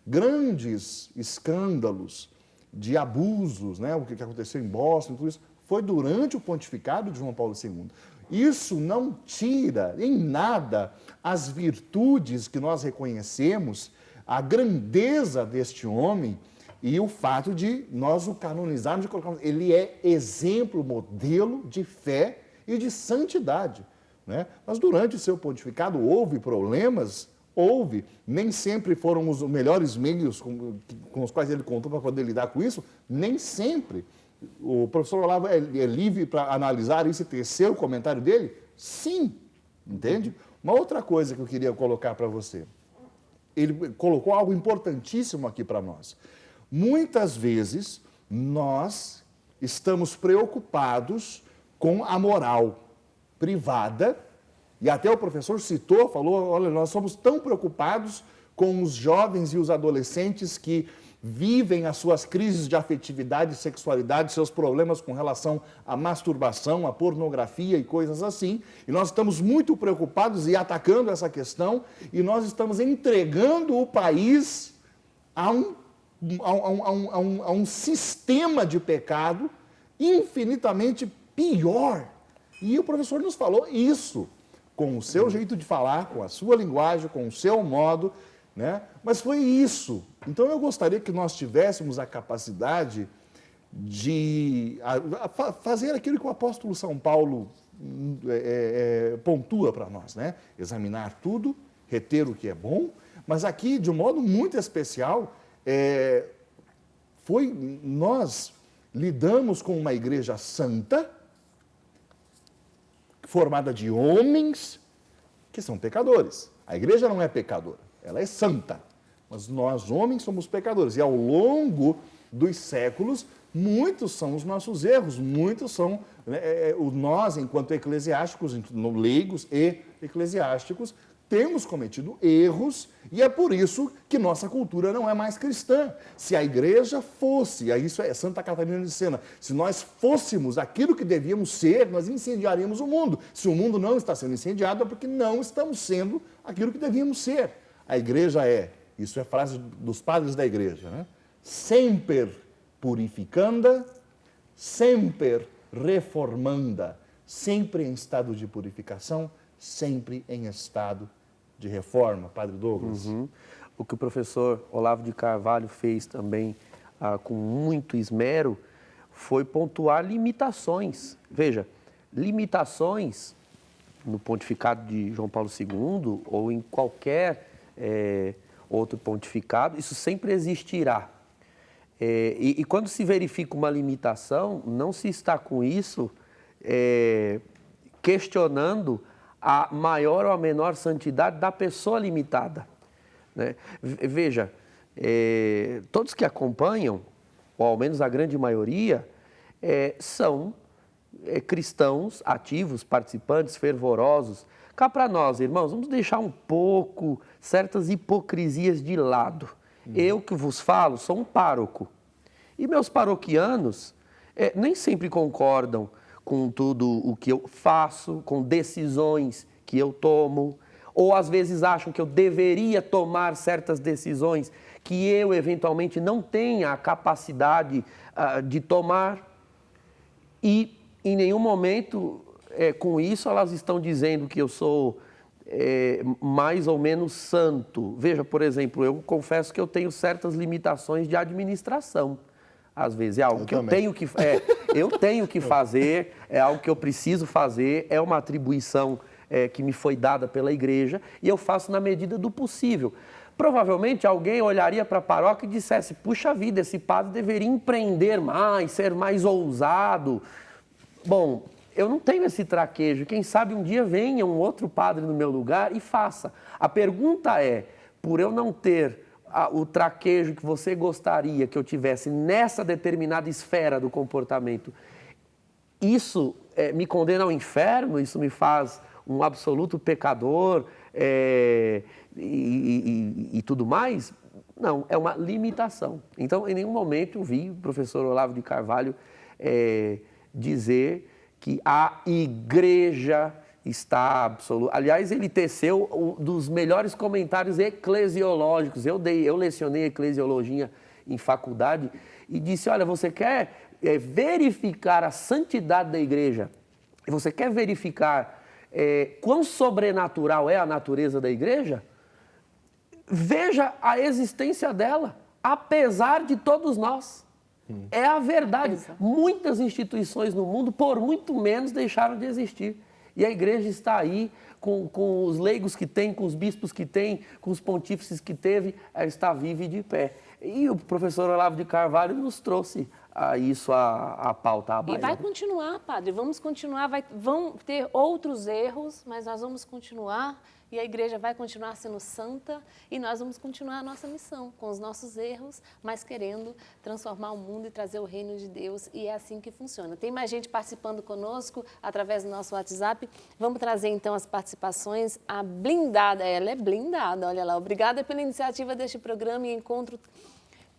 grandes escândalos de abusos, né? O que aconteceu em Boston, tudo isso, foi durante o pontificado de João Paulo II. Isso não tira em nada as virtudes que nós reconhecemos, a grandeza deste homem e o fato de nós o canonizarmos e colocarmos. Ele é exemplo, modelo de fé e de santidade, né? Mas durante o seu pontificado houve problemas, nem sempre foram os melhores meios com os quais ele contou para poder lidar com isso, nem sempre. O professor Olavo é livre para analisar isso e tecer o comentário dele? Sim, entende? Uma outra coisa que eu queria colocar para você, ele colocou algo importantíssimo aqui para nós. Muitas vezes nós estamos preocupados com a moral privada, e até o professor citou, falou, olha, nós somos tão preocupados com os jovens e os adolescentes que vivem as suas crises de afetividade e sexualidade, seus problemas com relação à masturbação, à pornografia e coisas assim, e nós estamos muito preocupados e atacando essa questão, e nós estamos entregando o país a um sistema de pecado infinitamente pior. E o professor nos falou isso, com o seu jeito de falar, com a sua linguagem, com o seu modo, né? Mas foi isso. Então eu gostaria que nós tivéssemos a capacidade de fazer aquilo que o apóstolo São Paulo pontua para nós, né? Examinar tudo, reter o que é bom, mas aqui, de um modo muito especial, nós lidamos com uma igreja santa, formada de homens que são pecadores. A igreja não é pecadora, ela é santa. Mas nós, homens, somos pecadores. E ao longo dos séculos, muitos são os nossos erros, muitos são nós, enquanto eclesiásticos, leigos e eclesiásticos, temos cometido erros, e é por isso que nossa cultura não é mais cristã. Se a igreja fosse, isso é Santa Catarina de Sena, se nós fôssemos aquilo que devíamos ser, nós incendiaríamos o mundo. Se o mundo não está sendo incendiado, é porque não estamos sendo aquilo que devíamos ser. A igreja isso é frase dos padres da igreja, né? Semper purificanda, semper reformanda, sempre em estado de purificação, sempre em estado de reforma, Padre Douglas. O que o professor Olavo de Carvalho fez também com muito esmero foi pontuar limitações. Veja, limitações no pontificado de João Paulo II ou em qualquer outro pontificado, isso sempre existirá. E quando se verifica uma limitação, não se está com isso questionando a maior ou a menor santidade da pessoa limitada, né? Veja, todos que acompanham, ou ao menos a grande maioria, são cristãos ativos, participantes, fervorosos. Cá para nós, irmãos, vamos deixar um pouco certas hipocrisias de lado Eu que vos falo sou um pároco. E meus paroquianos nem sempre concordam com tudo o que eu faço, com decisões que eu tomo, ou às vezes acham que eu deveria tomar certas decisões que eu eventualmente não tenha a capacidade de tomar. E em nenhum momento, com isso, elas estão dizendo que eu sou mais ou menos santo. Veja, por exemplo, eu confesso que eu tenho certas limitações de administração. Às vezes é algo que eu tenho que fazer, é algo que eu preciso fazer, é uma atribuição que me foi dada pela igreja e eu faço na medida do possível. Provavelmente alguém olharia para a paróquia e dissesse, puxa vida, esse padre deveria empreender mais, ser mais ousado. Bom, eu não tenho esse traquejo. Quem sabe um dia venha um outro padre no meu lugar e faça. A pergunta é, por eu não ter o traquejo que você gostaria que eu tivesse nessa determinada esfera do comportamento, isso me condena ao inferno? Isso me faz um absoluto pecador e tudo mais? Não, é uma limitação. Então, em nenhum momento eu vi o professor Olavo de Carvalho dizer que a igreja está absoluta. Aliás, ele teceu um dos melhores comentários eclesiológicos. Eu lecionei eclesiologia em faculdade e disse, olha, você quer verificar a santidade da igreja, você quer verificar quão sobrenatural é a natureza da igreja? Veja a existência dela, apesar de todos nós. É a verdade. Exato. Muitas instituições no mundo, por muito menos, deixaram de existir. E a igreja está aí, com os leigos que tem, com os bispos que tem, com os pontífices que teve, ela está viva e de pé. E o professor Olavo de Carvalho nos trouxe a pauta à baila. E vai continuar, padre, vamos continuar, vão ter outros erros, mas nós vamos continuar e a igreja vai continuar sendo santa e nós vamos continuar a nossa missão, com os nossos erros, mas querendo transformar o mundo e trazer o reino de Deus, e é assim que funciona. Tem mais gente participando conosco através do nosso WhatsApp. Vamos trazer então as participações. A blindada, ela é blindada, olha lá. Obrigada pela iniciativa deste programa e encontro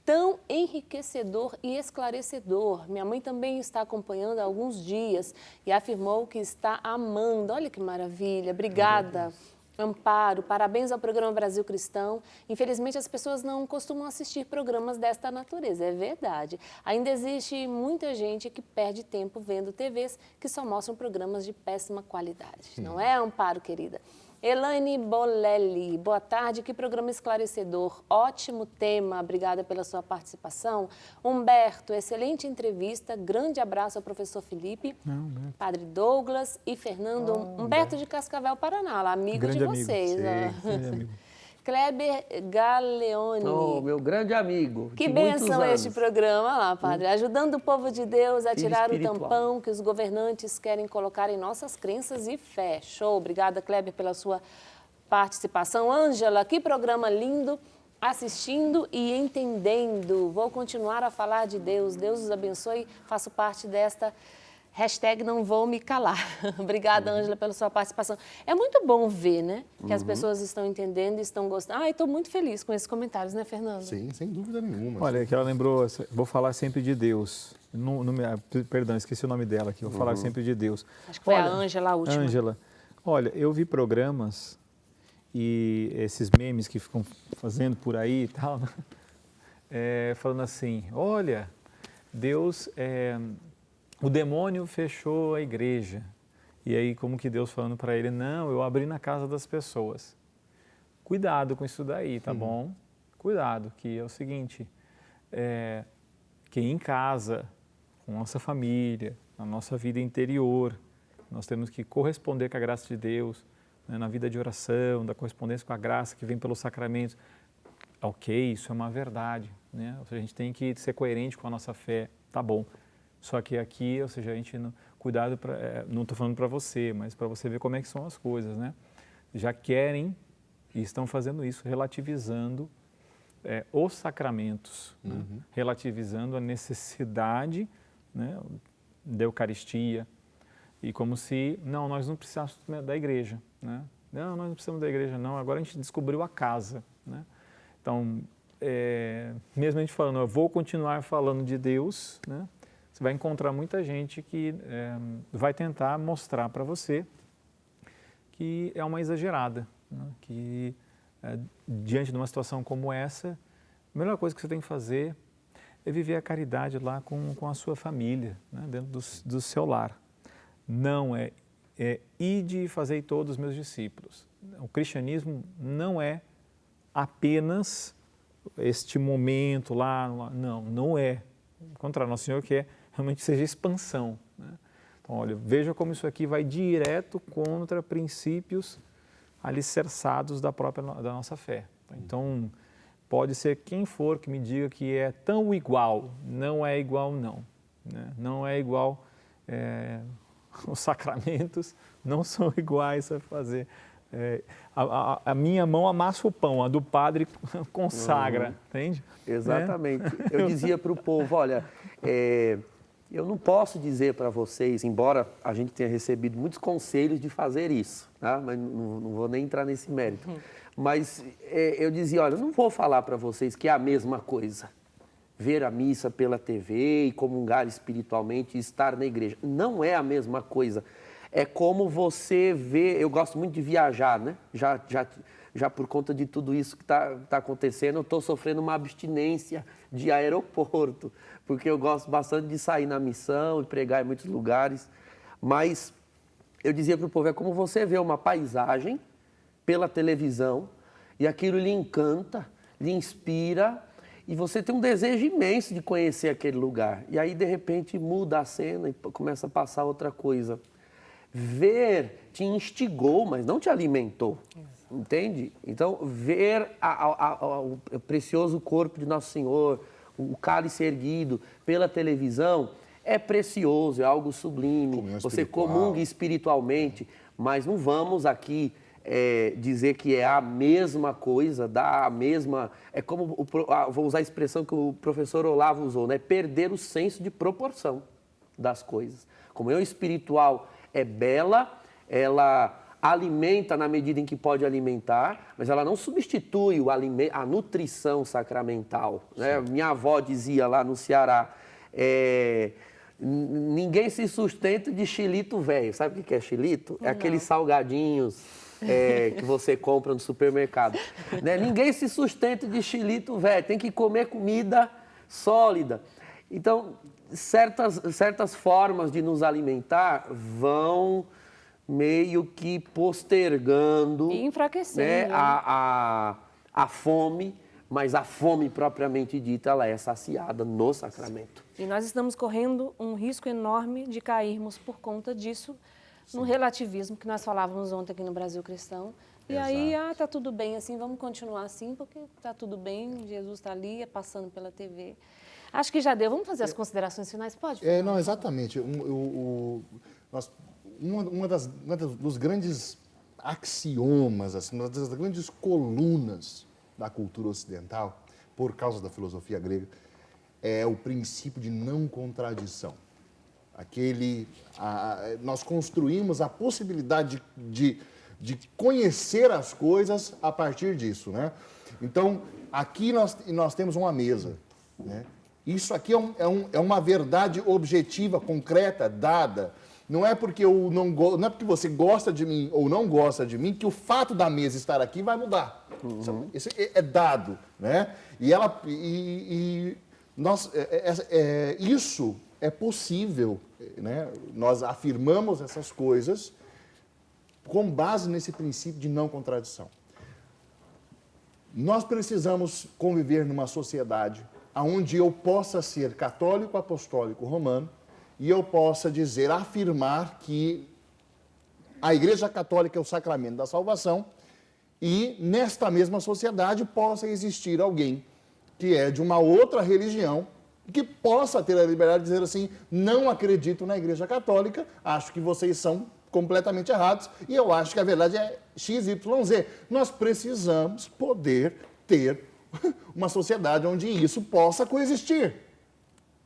tão enriquecedor e esclarecedor. Minha mãe também está acompanhando há alguns dias e afirmou que está amando. Olha que maravilha. Obrigada, Amparo. Parabéns ao programa Brasil Cristão. Infelizmente, as pessoas não costumam assistir programas desta natureza. É verdade. Ainda existe muita gente que perde tempo vendo TVs que só mostram programas de péssima qualidade. Não é, Amparo, querida? Elaine Bolelli, boa tarde, que programa esclarecedor, ótimo tema, obrigada pela sua participação. Humberto, excelente entrevista, grande abraço ao professor Felipe, Padre Douglas e Fernando. Humberto de Cascavel, Paraná, lá, amigo Grande de amigo. vocês. Sim, grande amigo. Kleber Galeone. Oh, meu grande amigo. Que de muitos bênção anos. este programa lá, padre. Ajudando o povo de Deus a Filho tirar o espiritual. tampão que os governantes querem colocar em nossas crenças e fé. Show. Obrigada, Kleber, pela sua participação. Ângela, que programa lindo. Assistindo e entendendo. Vou continuar a falar de Deus. Deus os abençoe. Faço parte desta hashtag não vou me calar. Obrigada, Ângela, pela sua participação. É muito bom ver, né? Que as pessoas estão entendendo e estão gostando. Estou muito feliz com esses comentários, né, Fernando? Sim, sem dúvida nenhuma. Olha, que ela lembrou, vou falar sempre de Deus. Perdão, esqueci o nome dela aqui, vou falar sempre de Deus. Acho que foi a Ângela a última. Ângela, olha, eu vi programas e esses memes que ficam fazendo por aí e tal, né? Falando assim, olha, Deus, o demônio fechou a igreja. E aí como que Deus falando para ele, não, eu abri na casa das pessoas. Cuidado com isso daí, tá bom? Cuidado, que é o seguinte, que em casa, com nossa família, na nossa vida interior, nós temos que corresponder com a graça de Deus, né, na vida de oração, da correspondência com a graça que vem pelos sacramentos. Ok, isso é uma verdade, né? Ou seja, a gente tem que ser coerente com a nossa fé, tá bom. Só que aqui, ou seja, a gente, cuidado, não estou falando para você, mas para você ver como é que são as coisas, né? Já querem e estão fazendo isso, relativizando os sacramentos, né? Relativizando a necessidade, né, da Eucaristia, e como se, não, nós não precisamos da igreja, né? Não, nós não precisamos da igreja, não, agora a gente descobriu a casa, né? Então, mesmo a gente falando, eu vou continuar falando de Deus, né? Você vai encontrar muita gente que vai tentar mostrar para você que é uma exagerada, né? Que diante de uma situação como essa, a melhor coisa que você tem que fazer é viver a caridade lá com a sua família, né? Dentro do seu lar. Não ide e fazei todos os meus discípulos. O cristianismo não é apenas este momento lá, não é. Ao contrário, Nosso Senhor quer realmente que seja expansão, né? Então, olha, veja como isso aqui vai direto contra princípios alicerçados da nossa fé. Então, pode ser quem for que me diga que é tão igual, não é igual não, né? Não é igual, os sacramentos não são iguais a fazer. A minha mão amassa o pão, a do padre consagra, entende? Exatamente. Eu dizia para o povo, olha, eu não posso dizer para vocês, embora a gente tenha recebido muitos conselhos de fazer isso, tá? Mas não vou nem entrar nesse mérito. Mas eu dizia, olha, eu não vou falar para vocês que é a mesma coisa. Ver a missa pela TV e comungar espiritualmente e estar na igreja. Não é a mesma coisa. É como você vê, eu gosto muito de viajar, né? Já por conta de tudo isso que está acontecendo, eu estou sofrendo uma abstinência de aeroporto, porque eu gosto bastante de sair na missão e pregar em muitos lugares. Mas eu dizia para o povo, é como você vê uma paisagem pela televisão e aquilo lhe encanta, lhe inspira e você tem um desejo imenso de conhecer aquele lugar. E aí, de repente, muda a cena e começa a passar outra coisa. Ver te instigou, mas não te alimentou, entende? Então, ver o precioso corpo de Nosso Senhor, o cálice erguido pela televisão, é precioso, é algo sublime. Você comunga espiritualmente, mas não vamos aqui dizer que é a mesma coisa, dá a mesma... É como, vou usar a expressão que o professor Olavo usou, né? Perder o senso de proporção das coisas. A comunhão espiritual é bela, ela alimenta na medida em que pode alimentar, mas ela não substitui a nutrição sacramental, né? Minha avó dizia lá no Ceará, ninguém se sustenta de xilito velho. Sabe o que é xilito? É aqueles salgadinhos que você compra no supermercado. Né? Ninguém se sustenta de xilito velho, tem que comer comida sólida. Então, certas formas de nos alimentar vão meio que postergando e enfraquecendo, né, a fome, mas a fome propriamente dita, ela é saciada no sacramento. E nós estamos correndo um risco enorme de cairmos por conta disso, no relativismo que nós falávamos ontem aqui no Brasil Cristão. E aí, tá tudo bem assim, vamos continuar assim, porque tá tudo bem, Jesus está ali, passando pela TV. Acho que já deu. Vamos fazer as considerações finais? Pode? Não, exatamente. Dos grandes axiomas, assim, uma das grandes colunas da cultura ocidental, por causa da filosofia grega, é o princípio de não contradição. Nós construímos a possibilidade de conhecer as coisas a partir disso, né? Então, aqui nós temos uma mesa, né? Isso aqui é uma verdade objetiva, concreta, dada. Não é porque não é porque você gosta de mim ou não gosta de mim que o fato da mesa estar aqui vai mudar. Isso é dado, né? Isso é possível, né? Nós afirmamos essas coisas com base nesse princípio de não contradição. Nós precisamos conviver numa sociedade onde eu possa ser católico, apostólico, romano, e eu possa afirmar que a Igreja Católica é o sacramento da salvação, e nesta mesma sociedade possa existir alguém que é de uma outra religião, que possa ter a liberdade de dizer assim, não acredito na Igreja Católica, acho que vocês são completamente errados, e eu acho que a verdade é XYZ. Nós precisamos poder ter uma sociedade onde isso possa coexistir,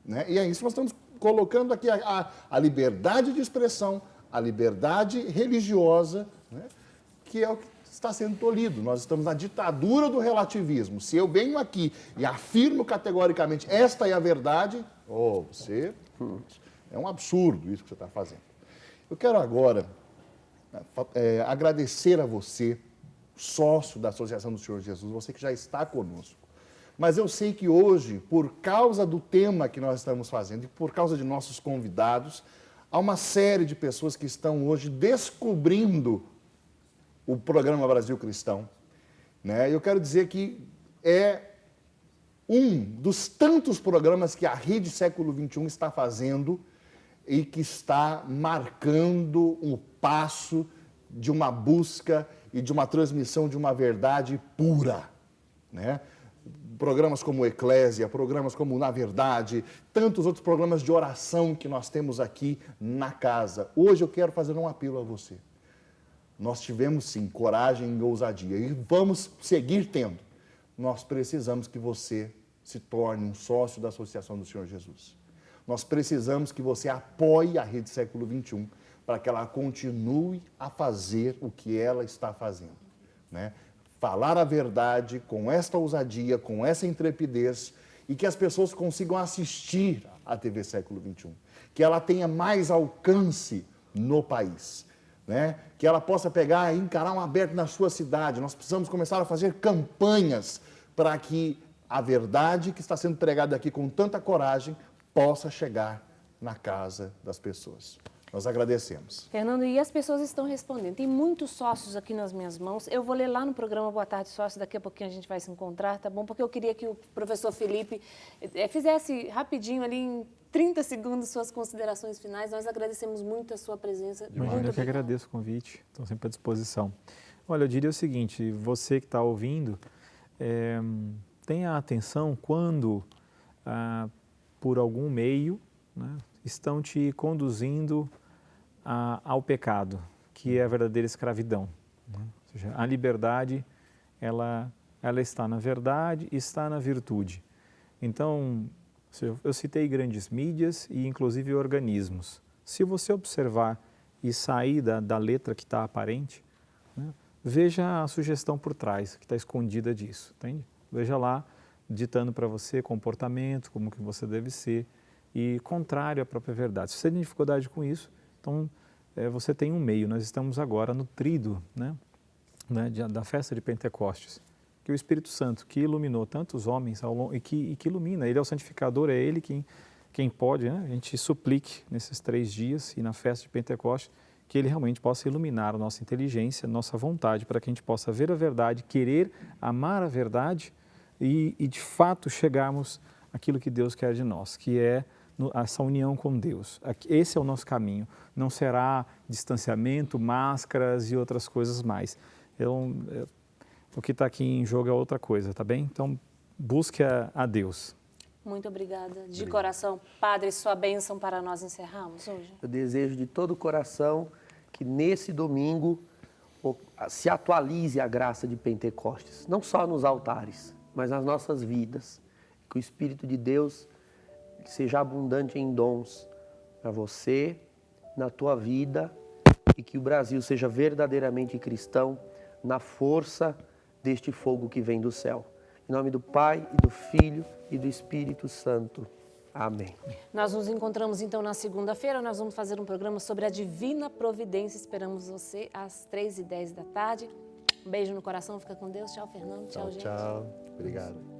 né? E é isso que nós estamos colocando aqui, a liberdade de expressão, a liberdade religiosa, né? Que é o que está sendo tolhido. Nós estamos na ditadura do relativismo. Se eu venho aqui e afirmo categoricamente esta é a verdade, você... É um absurdo isso que você está fazendo. Eu quero agora agradecer a você, sócio da Associação do Senhor Jesus, você que já está conosco. Mas eu sei que hoje, por causa do tema que nós estamos fazendo e por causa de nossos convidados, há uma série de pessoas que estão hoje descobrindo o programa Brasil Cristão. Né? Eu quero dizer que é um dos tantos programas que a Rede Século XXI está fazendo e que está marcando um passo de uma busca e de uma transmissão de uma verdade pura, né? Programas como Eclésia, programas como Na Verdade, tantos outros programas de oração que nós temos aqui na casa. Hoje eu quero fazer um apelo a você. Nós tivemos, sim, coragem e ousadia e vamos seguir tendo. Nós precisamos que você se torne um sócio da Associação do Senhor Jesus. Nós precisamos que você apoie a Rede Século XXI para que ela continue a fazer o que ela está fazendo, né? Falar a verdade com esta ousadia, com essa intrepidez e que as pessoas consigam assistir à TV Século XXI, que ela tenha mais alcance no país, né? Que ela possa pegar e encarar um aberto na sua cidade. Nós precisamos começar a fazer campanhas para que a verdade que está sendo pregada aqui com tanta coragem possa chegar na casa das pessoas. Nós agradecemos. Fernando, e as pessoas estão respondendo. Tem muitos sócios aqui nas minhas mãos. Eu vou ler lá no programa Boa Tarde Sócio, daqui a pouquinho a gente vai se encontrar, tá bom? Porque eu queria que o professor Felipe fizesse rapidinho ali em 30 segundos suas considerações finais. Nós agradecemos muito a sua presença. Eu que agradeço o convite, estou sempre à disposição. Olha, eu diria o seguinte, você que está ouvindo, tenha atenção quando, por algum meio, né, estão te conduzindo ao pecado, que é a verdadeira escravidão. Né? Ou seja, a liberdade, ela está na verdade e está na virtude. Então, eu citei grandes mídias e inclusive organismos. Se você observar e sair da letra que está aparente, né, veja a sugestão por trás, que está escondida disso, entende? Veja lá, ditando para você comportamento, como que você deve ser, e contrário à própria verdade. Se você tem dificuldade com isso, então você tem um meio. Nós estamos agora no tríduo, né, da festa de Pentecostes, que o Espírito Santo, que iluminou tantos homens ao longo, e que ilumina, ele é o santificador, é ele quem pode, né, a gente suplique nesses 3 dias e na festa de Pentecostes, que ele realmente possa iluminar a nossa inteligência, a nossa vontade, para que a gente possa ver a verdade, querer amar a verdade e de fato chegarmos àquilo que Deus quer de nós, que é essa união com Deus. Esse é o nosso caminho. Não será distanciamento, máscaras e outras coisas mais. O que está aqui em jogo é outra coisa, tá bem? Então, busque a Deus. Muito obrigada. De coração, Padre, sua bênção para nós encerrarmos hoje. Eu desejo de todo o coração que nesse domingo se atualize a graça de Pentecostes, não só nos altares, mas nas nossas vidas. Que o Espírito de Deus seja abundante em dons para você, na tua vida, e que o Brasil seja verdadeiramente cristão na força deste fogo que vem do céu. Em nome do Pai, e do Filho e do Espírito Santo. Amém. Nós nos encontramos então na segunda-feira. Nós vamos fazer um programa sobre a Divina Providência. Esperamos você às 3h10 da tarde. Um beijo no coração, fica com Deus. Tchau, Fernando. Tchau, gente. Tchau. Obrigado.